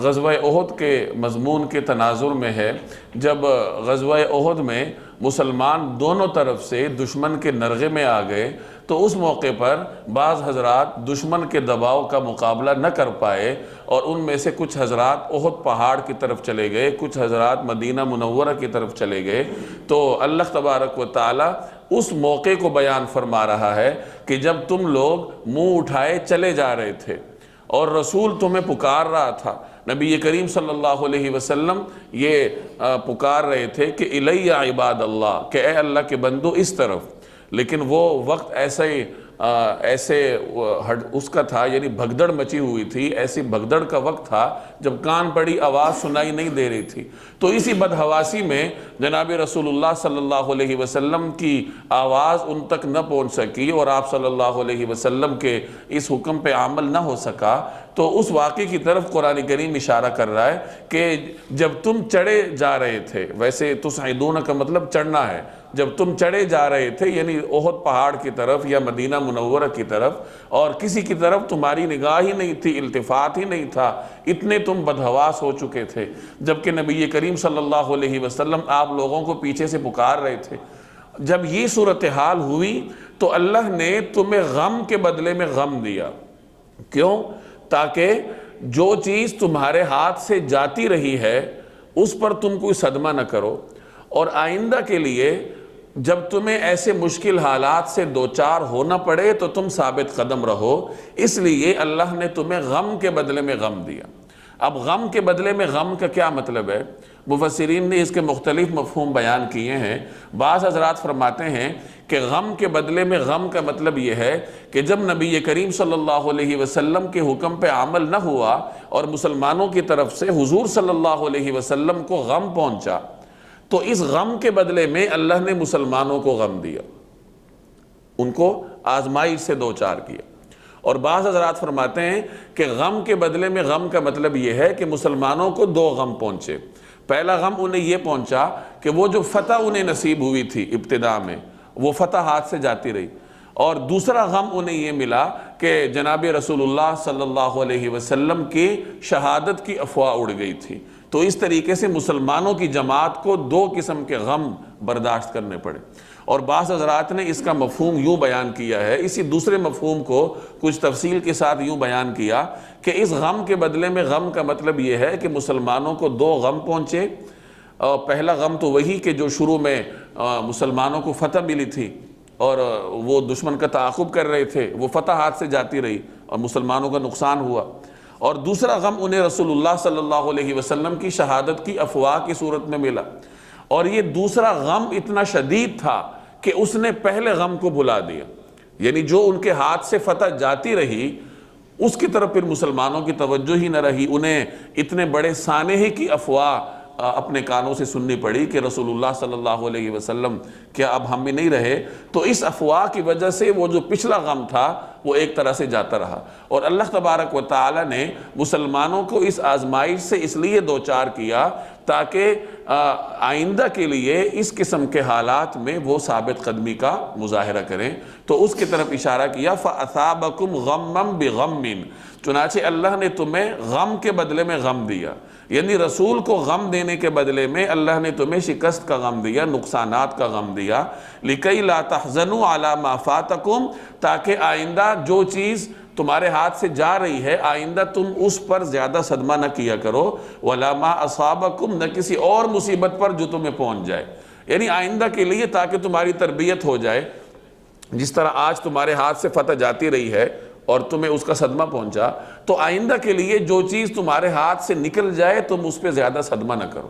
غزوہ احد کے مضمون کے تناظر میں ہے۔ جب غزوہ احد میں مسلمان دونوں طرف سے دشمن کے نرغے میں آ گئے تو اس موقع پر بعض حضرات دشمن کے دباؤ کا مقابلہ نہ کر پائے، اور ان میں سے کچھ حضرات احد پہاڑ کی طرف چلے گئے، کچھ حضرات مدینہ منورہ کی طرف چلے گئے۔ تو اللہ تبارک و تعالی اس موقع کو بیان فرما رہا ہے کہ جب تم لوگ منہ اٹھائے چلے جا رہے تھے اور رسول تمہیں پکار رہا تھا، نبی کریم صلی اللہ علیہ وسلم یہ پکار رہے تھے کہ الیہ عباد اللہ، کہ اے اللہ کے بندو اس طرف، لیکن وہ وقت ایسے اس کا تھا، یعنی بھگدڑ مچی ہوئی تھی، ایسی بھگدڑ کا وقت تھا جب کان پڑی آواز سنائی نہیں دے رہی تھی۔ تو اسی بدحواسی میں جناب رسول اللہ صلی اللہ علیہ وسلم کی آواز ان تک نہ پہنچ سکی اور آپ صلی اللہ علیہ وسلم کے اس حکم پہ عمل نہ ہو سکا۔ تو اس واقعے کی طرف قرآن کریم اشارہ کر رہا ہے کہ جب تم چڑھے جا رہے تھے، ویسے تصعدون کا مطلب چڑھنا ہے، جب تم چڑھے جا رہے تھے یعنی احد پہاڑ کی طرف یا مدینہ منورہ کی طرف، اور کسی کی طرف تمہاری نگاہ ہی نہیں تھی، التفات ہی نہیں تھا، اتنے تم بدحواس ہو چکے تھے، جبکہ نبی کریم صلی اللہ علیہ وسلم آپ لوگوں کو پیچھے سے پکار رہے تھے۔ جب یہ صورتحال ہوئی تو اللہ نے تمہیں غم کے بدلے میں غم دیا۔ کیوں؟ تاکہ جو چیز تمہارے ہاتھ سے جاتی رہی ہے اس پر تم کوئی صدمہ نہ کرو، اور آئندہ کے لیے جب تمہیں ایسے مشکل حالات سے دوچار ہونا پڑے تو تم ثابت قدم رہو۔ اس لیے اللہ نے تمہیں غم کے بدلے میں غم دیا۔ اب غم کے بدلے میں غم کا کیا مطلب ہے؟ مفسرین نے اس کے مختلف مفہوم بیان کیے ہیں۔ بعض حضرات فرماتے ہیں کہ غم کے بدلے میں غم کا مطلب یہ ہے کہ جب نبی کریم صلی اللہ علیہ وسلم کے حکم پہ عمل نہ ہوا اور مسلمانوں کی طرف سے حضور صلی اللہ علیہ وسلم کو غم پہنچا، تو اس غم کے بدلے میں اللہ نے مسلمانوں کو غم دیا، ان کو آزمائش سے دوچار کیا۔ اور بعض حضرات فرماتے ہیں کہ غم کے بدلے میں غم کا مطلب یہ ہے کہ مسلمانوں کو دو غم پہنچے۔ پہلا غم انہیں یہ پہنچا کہ وہ جو فتح انہیں نصیب ہوئی تھی ابتدا میں، وہ فتح ہاتھ سے جاتی رہی، اور دوسرا غم انہیں یہ ملا کہ جناب رسول اللہ صلی اللہ علیہ وسلم کی شہادت کی افواہ اڑ گئی تھی۔ تو اس طریقے سے مسلمانوں کی جماعت کو دو قسم کے غم برداشت کرنے پڑے۔ اور بعض حضرات نے اس کا مفہوم یوں بیان کیا ہے، اسی دوسرے مفہوم کو کچھ تفصیل کے ساتھ یوں بیان کیا کہ اس غم کے بدلے میں غم کا مطلب یہ ہے کہ مسلمانوں کو دو غم پہنچے۔ پہلا غم تو وہی کہ جو شروع میں مسلمانوں کو فتح ملی تھی اور وہ دشمن کا تعاقب کر رہے تھے، وہ فتح ہاتھ سے جاتی رہی اور مسلمانوں کا نقصان ہوا۔ اور دوسرا غم انہیں رسول اللہ صلی اللہ علیہ وسلم کی شہادت کی افواہ کی صورت میں ملا، اور یہ دوسرا غم اتنا شدید تھا کہ اس نے پہلے غم کو بھلا دیا، یعنی جو ان کے ہاتھ سے فتح جاتی رہی اس کی طرف پھر مسلمانوں کی توجہ ہی نہ رہی، انہیں اتنے بڑے سانحے کی افواہ اپنے کانوں سے سننی پڑی کہ رسول اللہ صلی اللہ علیہ وسلم کیا اب ہم میں نہیں رہے۔ تو اس افواہ کی وجہ سے وہ جو پچھلا غم تھا وہ ایک طرح سے جاتا رہا، اور اللہ تبارک و تعالی نے مسلمانوں کو اس آزمائش سے اس لیے دوچار کیا تاکہ آئندہ کے لیے اس قسم کے حالات میں وہ ثابت قدمی کا مظاہرہ کریں۔ تو اس کی طرف اشارہ کیا فَأَثَابَكُمْ غَمًّا بِغَمٍّ، چنانچہ اللہ نے تمہیں غم کے بدلے میں غم دیا، یعنی رسول کو غم دینے کے بدلے میں اللہ نے تمہیں شکست کا غم دیا، نقصانات کا غم دیا۔ لِكَيْ لَا تَحْزَنُوا عَلَى مَا فَاتَكُمْ، تاکہ آئندہ جو چیز تمہارے ہاتھ سے جا رہی ہے آئندہ تم اس پر زیادہ صدمہ نہ کیا کرو، وَلَا مَا أَصَابَكُمْ، نہ کسی اور مصیبت پر جو تمہیں پہنچ جائے، یعنی آئندہ کے لیے تاکہ تمہاری تربیت ہو جائے۔ جس طرح آج تمہارے ہاتھ سے فتح جاتی رہی ہے اور تمہیں اس کا صدمہ پہنچا، تو آئندہ کے لیے جو چیز تمہارے ہاتھ سے نکل جائے تم اس پہ زیادہ صدمہ نہ کرو،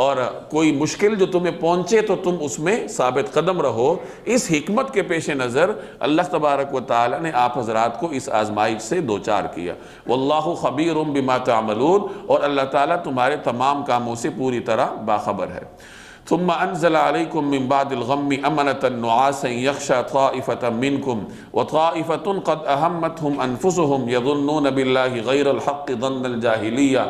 اور کوئی مشکل جو تمہیں پہنچے تو تم اس میں ثابت قدم رہو۔ اس حکمت کے پیش نظر اللہ تبارک و تعالی نے آپ حضرات کو اس آزمائش سے دوچار کیا۔ واللہ خبیر بما تعملون، اور اللہ تعالیٰ تمہارے تمام کاموں سے پوری طرح باخبر ہے۔ ثم انزل عليكم من بعد الغم امنة نعاسا يغشى طائفة منكم وطائفة قد اهمتهم انفسهم يظنون بالله غير الحق ظن الجاهلية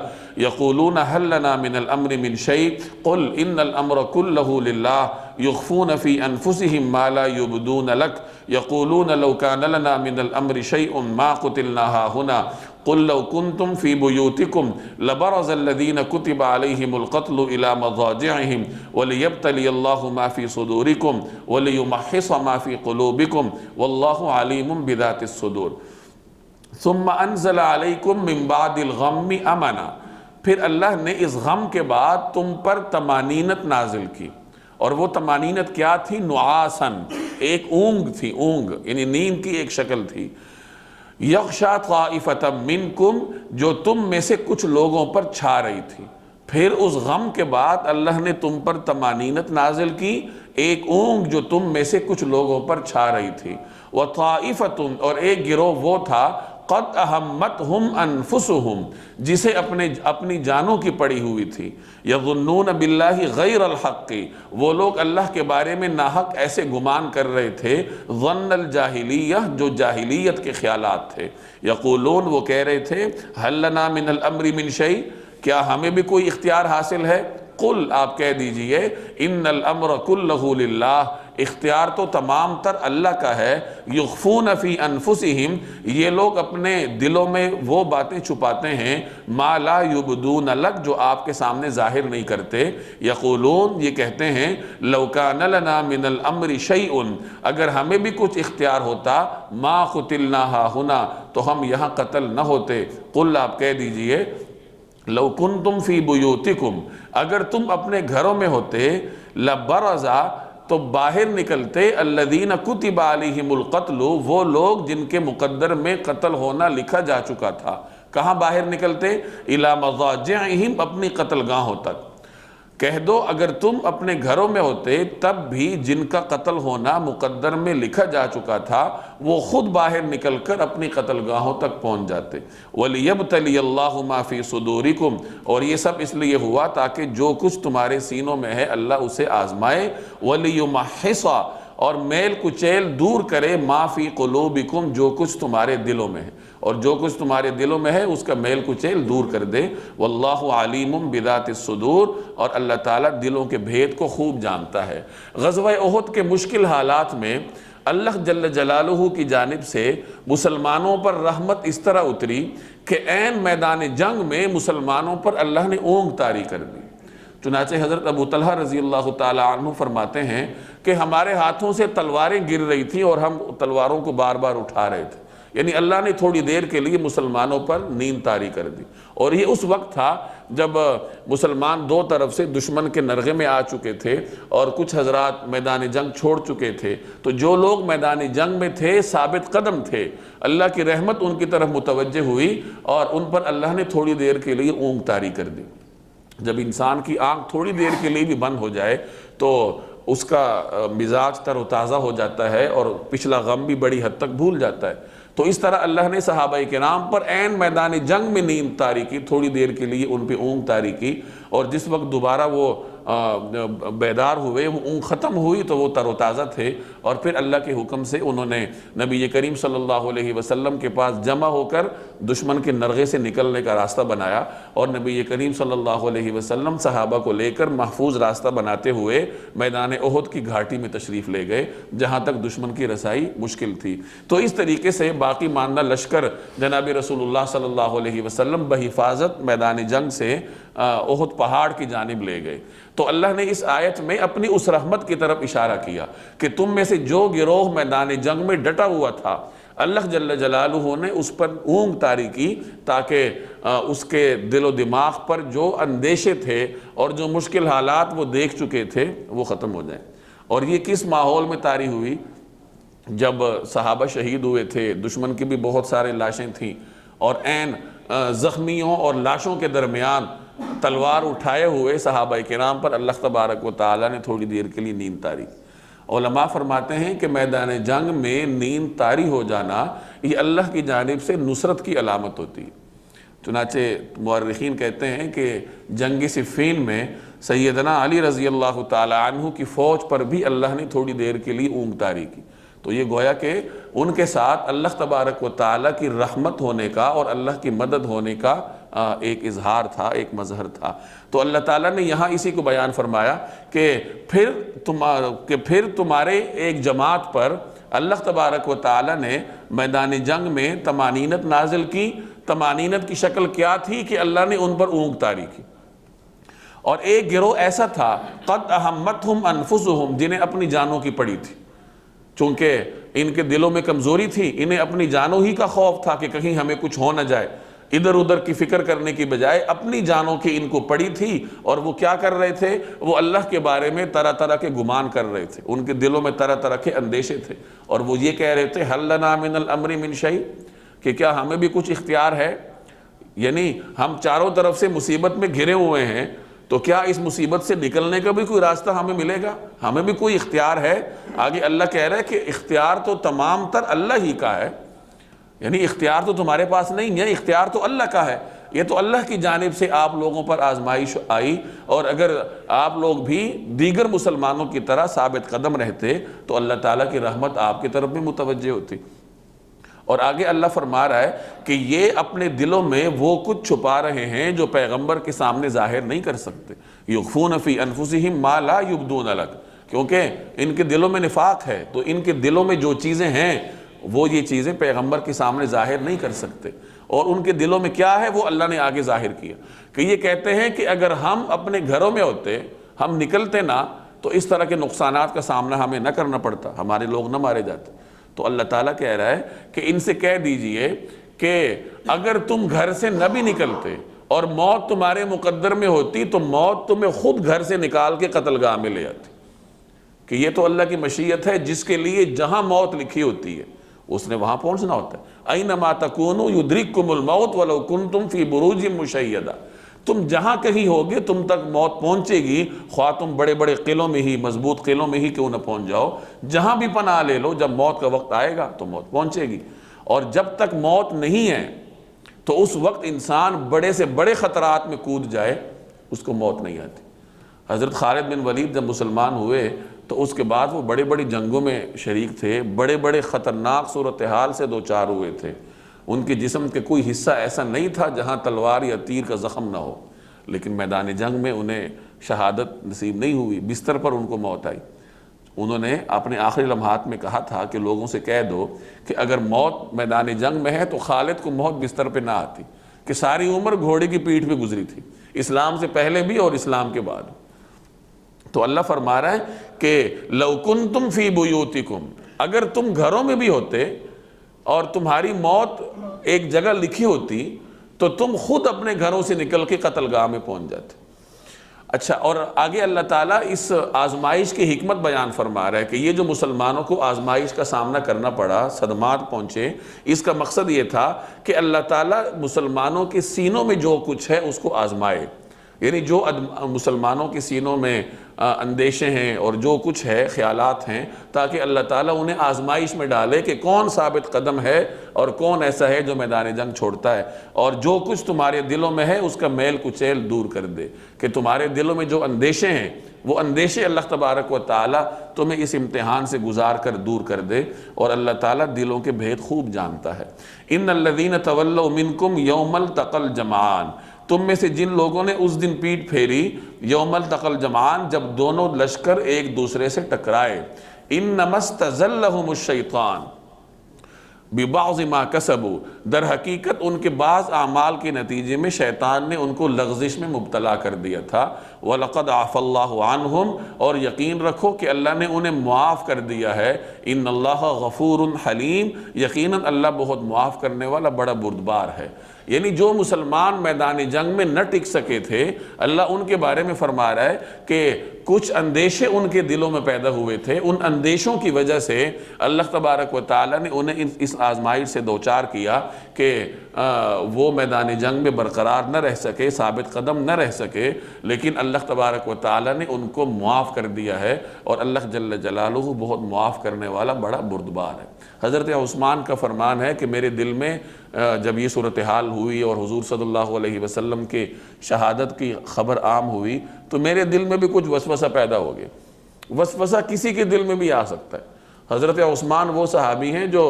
يقولون هل لنا من الامر من شيء قل ان الامر كله لله يخفون في انفسهم ما لا يبدون لك يقولون لو كان لنا من الامر شيء ما قتلنا هاهنا قل لو كنتم في بيوتكم لبرز الذين كتب عليهم القتل إلى مضاجعهم وليبتلي الله ما في صدوركم وليمحص ما في قلوبكم والله عليم بذات الصدور۔ ثم انزل عليكم من بعد الغم امنا، پھر اللہ نے اس غم کے بعد تم پر طمانینت نازل کی، اور وہ طمانینت کیا تھی؟ نعاسن، ایک اونگ تھی، اونگ یعنی نیند کی ایک شکل تھی۔ یغشا طائفۃ منکم، جو تم میں سے کچھ لوگوں پر چھا رہی تھی۔ پھر اس غم کے بعد اللہ نے تم پر طمانینت نازل کی، ایک اونگ جو تم میں سے کچھ لوگوں پر چھا رہی تھی۔ وطائفۃ، اور ایک گروہ وہ تھا، قد اہمتہم انفسہم، جسے اپنی جانوں کی پڑی ہوئی تھی۔ یظنون باللہ غیر الحق، وہ لوگ اللہ کے بارے میں ناحق ایسے گمان کر رہے تھے، ظن الجاہلیہ، جو جاہلیت کے خیالات تھے۔ یقولون، وہ کہہ رہے تھے، هل لنا من الامر من شیء، کیا ہمیں بھی کوئی اختیار حاصل ہے؟ قل، آپ کہہ دیجئے، ان الامر کلہ للہ، اختیار تو تمام تر اللہ کا ہے۔ یخفون فی انفسہم، یہ لوگ اپنے دلوں میں وہ باتیں چھپاتے ہیں، ما لا یبدون لک، جو آپ کے سامنے ظاہر نہیں کرتے۔ یقولون، یہ کہتے ہیں، لو کان لنا من الامر شیء، اگر ہمیں بھی کچھ اختیار ہوتا، ما قتلنا ہاہنا، تو ہم یہاں قتل نہ ہوتے۔ قل، آپ کہہ دیجئے، لو کنتم فی بیوتکم، اگر تم اپنے گھروں میں ہوتے، لبرزا، تو باہر نکلتے، الذین کتب علیہم القتل، وہ لوگ جن کے مقدر میں قتل ہونا لکھا جا چکا تھا۔ کہاں باہر نکلتے؟ الی مضاجعہم، اپنی قتل گاہوں تک۔ کہہ دو، اگر تم اپنے گھروں میں ہوتے تب بھی جن کا قتل ہونا مقدر میں لکھا جا چکا تھا، وہ خود باہر نکل کر اپنی قتل گاہوں تک پہنچ جاتے۔ وَلِيَبْتَلِيَ اللَّهُ مَا فِي صُدُورِكُمْ، اور یہ سب اس لیے ہوا تاکہ جو کچھ تمہارے سینوں میں ہے اللہ اسے آزمائے۔ وَلِيُمَحِّصَ، اور میل کچیل دور کرے، مَا فِي قُلُوبِكُمْ، جو کچھ تمہارے دلوں میں ہے، اور جو کچھ تمہارے دلوں میں ہے اس کا میل کچیل دور کر دے۔ واللہ علیم بذات الصدور، اور اللہ تعالیٰ دلوں کے بھید کو خوب جانتا ہے۔ غزوہ احد کے مشکل حالات میں اللہ جل جلالہ کی جانب سے مسلمانوں پر رحمت اس طرح اتری کہ عین میدان جنگ میں مسلمانوں پر اللہ نے اونگ طاری کر دی۔ چنانچہ حضرت ابو طلحہ رضی اللہ تعالی عنہ فرماتے ہیں کہ ہمارے ہاتھوں سے تلواریں گر رہی تھیں اور ہم تلواروں کو بار بار اٹھا رہے تھے، یعنی اللہ نے تھوڑی دیر کے لیے مسلمانوں پر نیند طاری کر دی۔ اور یہ اس وقت تھا جب مسلمان دو طرف سے دشمن کے نرغے میں آ چکے تھے اور کچھ حضرات میدان جنگ چھوڑ چکے تھے، تو جو لوگ میدان جنگ میں تھے ثابت قدم تھے، اللہ کی رحمت ان کی طرف متوجہ ہوئی اور ان پر اللہ نے تھوڑی دیر کے لیے اونگ طاری کر دی۔ جب انسان کی آنکھ تھوڑی دیر کے لیے بھی بند ہو جائے تو اس کا مزاج تر و تازہ ہو جاتا ہے اور پچھلا غم بھی بڑی حد تک بھول جاتا ہے۔ تو اس طرح اللہ نے صحابہ کرام پر عین میدان جنگ میں نیند طاری کی، تھوڑی دیر کے لیے ان پہ اونگ طاری کی، اور جس وقت دوبارہ وہ بیدار ہوئے، وہ اونگ ختم ہوئی تو وہ تر و تازہ تھے، اور پھر اللہ کے حکم سے انہوں نے نبی کریم صلی اللہ علیہ وسلم کے پاس جمع ہو کر دشمن کے نرغے سے نکلنے کا راستہ بنایا، اور نبی کریم صلی اللہ علیہ وسلم صحابہ کو لے کر محفوظ راستہ بناتے ہوئے میدان احد کی گھاٹی میں تشریف لے گئے، جہاں تک دشمن کی رسائی مشکل تھی۔ تو اس طریقے سے باقی ماندہ لشکر جناب رسول اللہ صلی اللہ علیہ وسلم بحفاظت میدان جنگ سے احد پہاڑ کی جانب لے گئے۔ تو اللہ نے اس آیت میں اپنی اس رحمت کی طرف اشارہ کیا کہ تم میں سے جو گروہ میدان جنگ میں ڈٹا ہوا تھا، اللہ جل جلالہ نے اس پر اونگ طاری کی تاکہ اس کے دل و دماغ پر جو اندیشے تھے اور جو مشکل حالات وہ دیکھ چکے تھے وہ ختم ہو جائیں۔ اور یہ کس ماحول میں طاری ہوئی؟ جب صحابہ شہید ہوئے تھے، دشمن کی بھی بہت سارے لاشیں تھیں، اور عین زخمیوں اور لاشوں کے درمیان تلوار اٹھائے ہوئے صحابہ کرام پر اللہ تبارک و تعالیٰ نے تھوڑی دیر کے لیے نیند تاری. علماء فرماتے ہیں کہ میدان جنگ میں نیند طاری ہو جانا یہ اللہ کی جانب سے نصرت کی علامت ہوتی ہے. چنانچہ مورخین کہتے ہیں کہ جنگ صفین میں سیدنا علی رضی اللہ تعالی عنہ کی فوج پر بھی اللہ نے تھوڑی دیر کے لیے اونگ طاری کی. تو یہ گویا کہ ان کے ساتھ اللہ تبارک و تعالیٰ کی رحمت ہونے کا اور اللہ کی مدد ہونے کا ایک اظہار تھا، ایک مظہر تھا. تو اللہ تعالیٰ نے یہاں اسی کو بیان فرمایا کہ پھر تمہارے ایک جماعت پر اللہ تبارک و تعالیٰ نے میدان جنگ میں طمانینت نازل کی. طمانینت کی شکل کیا تھی کہ اللہ نے ان پر اونگ طاری کی. اور ایک گروہ ایسا تھا قد اہمتہم انفسہم، جنہیں اپنی جانوں کی پڑی تھی. چونکہ ان کے دلوں میں کمزوری تھی، انہیں اپنی جانوں ہی کا خوف تھا کہ کہیں ہمیں کچھ ہو نہ جائے. ادھر ادھر کی فکر کرنے کی بجائے اپنی جانوں کی ان کو پڑی تھی. اور وہ کیا کر رہے تھے؟ وہ اللہ کے بارے میں طرح طرح کے گمان کر رہے تھے. ان کے دلوں میں طرح طرح کے اندیشے تھے، اور وہ یہ کہہ رہے تھے حل لنا من الامر من شیء، کہ کیا ہمیں بھی کچھ اختیار ہے؟ یعنی ہم چاروں طرف سے مصیبت میں گھرے ہوئے ہیں، تو کیا اس مصیبت سے نکلنے کا بھی کوئی راستہ ہمیں ملے گا؟ ہمیں بھی کوئی اختیار ہے؟ آگے اللہ کہہ رہا ہے کہ اختیار تو تمام تر اللہ ہی کا ہے. یعنی اختیار تو تمہارے پاس نہیں ہے، اختیار تو اللہ کا ہے. یہ تو اللہ کی جانب سے آپ لوگوں پر آزمائش آئی، اور اگر آپ لوگ بھی دیگر مسلمانوں کی طرح ثابت قدم رہتے تو اللہ تعالیٰ کی رحمت آپ کی طرف بھی متوجہ ہوتی. اور آگے اللہ فرما رہا ہے کہ یہ اپنے دلوں میں وہ کچھ چھپا رہے ہیں جو پیغمبر کے سامنے ظاہر نہیں کر سکتے. یخفون فی انفسہم ما لا یبدون لک، کیونکہ ان کے دلوں میں نفاق ہے، تو ان کے دلوں میں جو چیزیں ہیں وہ یہ چیزیں پیغمبر کے سامنے ظاہر نہیں کر سکتے. اور ان کے دلوں میں کیا ہے وہ اللہ نے آگے ظاہر کیا، کہ یہ کہتے ہیں کہ اگر ہم اپنے گھروں میں ہوتے، ہم نکلتے نہ، تو اس طرح کے نقصانات کا سامنا ہمیں نہ کرنا پڑتا، ہمارے لوگ نہ مارے جاتے. تو اللہ تعالیٰ کہہ رہا ہے کہ ان سے کہہ دیجئے کہ اگر تم گھر سے نہ بھی نکلتے اور موت تمہارے مقدر میں ہوتی، تو موت تمہیں خود گھر سے نکال کے قتل گاہ میں لے آتی. کہ یہ تو اللہ کی مشیت ہے، جس کے لیے جہاں موت لکھی ہوتی ہے اس نے وہاں پہنچنا ہوتا ہے. اینما تکونوا یدرککم الموت ولو کنتم فی بروج مشیدہ، تم جہاں کہیں ہوگے تم تک موت پہنچے گی، خواہ تم بڑے بڑے قلعوں میں ہی، مضبوط قلعوں میں ہی کیوں نہ پہنچ جاؤ، جہاں بھی پناہ لے لو، جب موت کا وقت آئے گا تو موت پہنچے گی. اور جب تک موت نہیں ہے تو اس وقت انسان بڑے سے بڑے خطرات میں کود جائے، اس کو موت نہیں آتی. حضرت خالد بن ولید جب مسلمان ہوئے تو اس کے بعد وہ بڑے بڑی جنگوں میں شریک تھے، بڑے بڑے خطرناک صورتحال سے دوچار ہوئے تھے. ان کے جسم کے کوئی حصہ ایسا نہیں تھا جہاں تلوار یا تیر کا زخم نہ ہو، لیکن میدان جنگ میں انہیں شہادت نصیب نہیں ہوئی، بستر پر ان کو موت آئی. انہوں نے اپنے آخری لمحات میں کہا تھا کہ لوگوں سے کہہ دو کہ اگر موت میدان جنگ میں ہے تو خالد کو موت بستر پہ نہ آتی، کہ ساری عمر گھوڑے کی پیٹھ پہ گزری تھی، اسلام سے پہلے بھی اور اسلام کے بعد. تو اللہ فرما رہا ہے کہ لو کنتم فی بیوتکم، اگر تم گھروں میں بھی ہوتے اور تمہاری موت ایک جگہ لکھی ہوتی تو تم خود اپنے گھروں سے نکل کے قتل گاہ میں پہنچ جاتے. اچھا، اور آگے اللہ تعالیٰ اس آزمائش کی حکمت بیان فرما رہا ہے کہ یہ جو مسلمانوں کو آزمائش کا سامنا کرنا پڑا، صدمات پہنچے، اس کا مقصد یہ تھا کہ اللہ تعالیٰ مسلمانوں کے سینوں میں جو کچھ ہے اس کو آزمائے. یعنی جو مسلمانوں کے سینوں میں اندیشے ہیں اور جو کچھ ہے، خیالات ہیں، تاکہ اللہ تعالیٰ انہیں آزمائش میں ڈالے کہ کون ثابت قدم ہے اور کون ایسا ہے جو میدان جنگ چھوڑتا ہے، اور جو کچھ تمہارے دلوں میں ہے اس کا میل کچیل دور کر دے. کہ تمہارے دلوں میں جو اندیشے ہیں وہ اندیشے اللہ تبارک و تعالیٰ تمہیں اس امتحان سے گزار کر دور کر دے. اور اللہ تعالیٰ دلوں کے بھید خوب جانتا ہے. ان الذین تولوا منکم یوم التقى الجمعان، تم میں سے جن لوگوں نے اس دن پیٹھ پھیری، یوم التقى الجمعان، جب دونوں لشکر ایک دوسرے سے ٹکرائے. انما استزلهم الشیطان ببعض ما کسبوا، در حقیقت ان کے بعض اعمال کے نتیجے میں شیطان نے ان کو لغزش میں مبتلا کر دیا تھا. وَلَقَدْ عَفَى اللَّهُ عَنْهُمْ، اور یقین رکھو کہ اللہ نے انہیں معاف کر دیا ہے. ان اللہ غفور حلیم، یقیناً اللہ بہت معاف کرنے والا، بڑا بردبار ہے. یعنی جو مسلمان میدان جنگ میں نہ ٹک سکے تھے، اللہ ان کے بارے میں فرما رہا ہے کہ کچھ اندیشے ان کے دلوں میں پیدا ہوئے تھے، ان اندیشوں کی وجہ سے اللہ تبارک و تعالیٰ نے انہیں اس آزمائش سے دوچار کیا کہ وہ میدان جنگ میں برقرار نہ رہ سکے، ثابت قدم نہ رہ سکے، لیکن اللہ تبارک و تعالیٰ نے ان کو معاف کر دیا ہے، اور اللہ جل جلالہ بہت معاف کرنے والا بڑا بردبار ہے۔ حضرت عثمان کا فرمان ہے کہ میرے دل میں جب یہ صورتحال ہوئی اور حضور صلی اللہ علیہ وسلم کے شہادت کی خبر عام ہوئی تو میرے دل میں بھی کچھ وسوسہ پیدا ہو گیا۔ وسوسہ کسی کے دل میں بھی آ سکتا ہے۔ حضرت عثمان وہ صحابی ہیں جو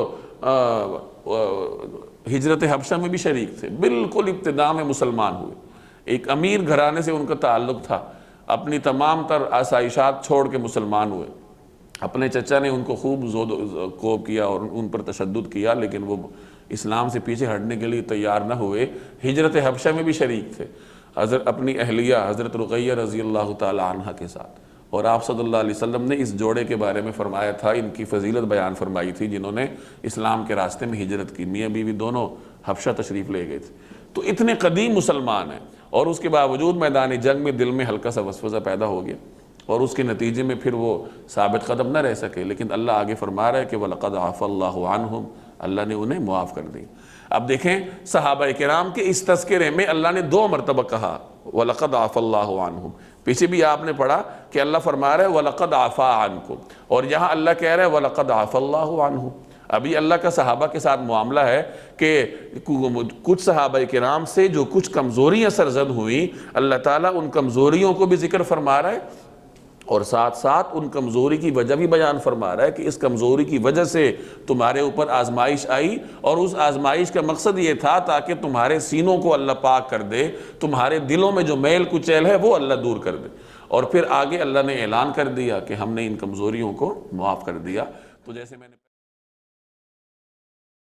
ہجرت حبشہ میں بھی شریک تھے، بالکل ابتداء میں مسلمان ہوئے، ایک امیر گھرانے سے ان کا تعلق تھا، اپنی تمام تر آسائشات چھوڑ کے مسلمان ہوئے۔ اپنے چچا نے ان کو خوب زود کوب کیا اور ان پر تشدد کیا، لیکن وہ اسلام سے پیچھے ہٹنے کے لیے تیار نہ ہوئے، ہجرت حبشہ میں بھی شریک تھے، اپنی اہلیہ حضرت رقیہ رضی اللہ تعالی عنہ کے ساتھ۔ اور آپ صلی اللہ علیہ وسلم نے اس جوڑے کے بارے میں فرمایا تھا، ان کی فضیلت بیان فرمائی تھی جنہوں نے اسلام کے راستے میں ہجرت کی، میاں بیوی دونوں حبشہ تشریف لے گئے تھے۔ تو اتنے قدیم مسلمان ہیں، اور اس کے باوجود میدان جنگ میں دل میں ہلکا سا وسوسہ پیدا ہو گیا، اور اس کے نتیجے میں پھر وہ ثابت قدم نہ رہ سکے، لیکن اللہ آگے فرما رہا ہے کہ وَلَقَدْ عَفَا اللَّهُ عَنْهُمْ، اللہ نے انہیں معاف کر دی۔ اب دیکھیں صحابہ کرام کے اس تذکرے میں اللہ نے 2 مرتبہ کہا وَلَقَدْ عَفَا اللَّهُ عَنْهُمْ، پیچھے بھی آپ نے پڑھا کہ اللہ فرما رہا ہے وَلَقَدْ عَفَا عَنْكُمْ، اور یہاں اللہ کہہ رہا ہے وَلَقَدْ عَفَا اللَّهُ عَنْهُمْ۔ ابھی اللہ کا صحابہ کے ساتھ معاملہ ہے کہ کچھ صحابہ کرام سے جو کچھ کمزوریاں سرزد ہوئیں، اللہ تعالیٰ ان کمزوریوں کو بھی ذکر فرما رہا ہے، اور ساتھ ساتھ ان کمزوری کی وجہ بھی بیان فرما رہا ہے کہ اس کمزوری کی وجہ سے تمہارے اوپر آزمائش آئی، اور اس آزمائش کا مقصد یہ تھا تاکہ تمہارے سینوں کو اللہ پاک کر دے، تمہارے دلوں میں جو میل کچیل ہے وہ اللہ دور کر دے۔ اور پھر آگے اللہ نے اعلان کر دیا کہ ہم نے ان کمزوریوں کو معاف کر دیا۔ تو جیسے میں نے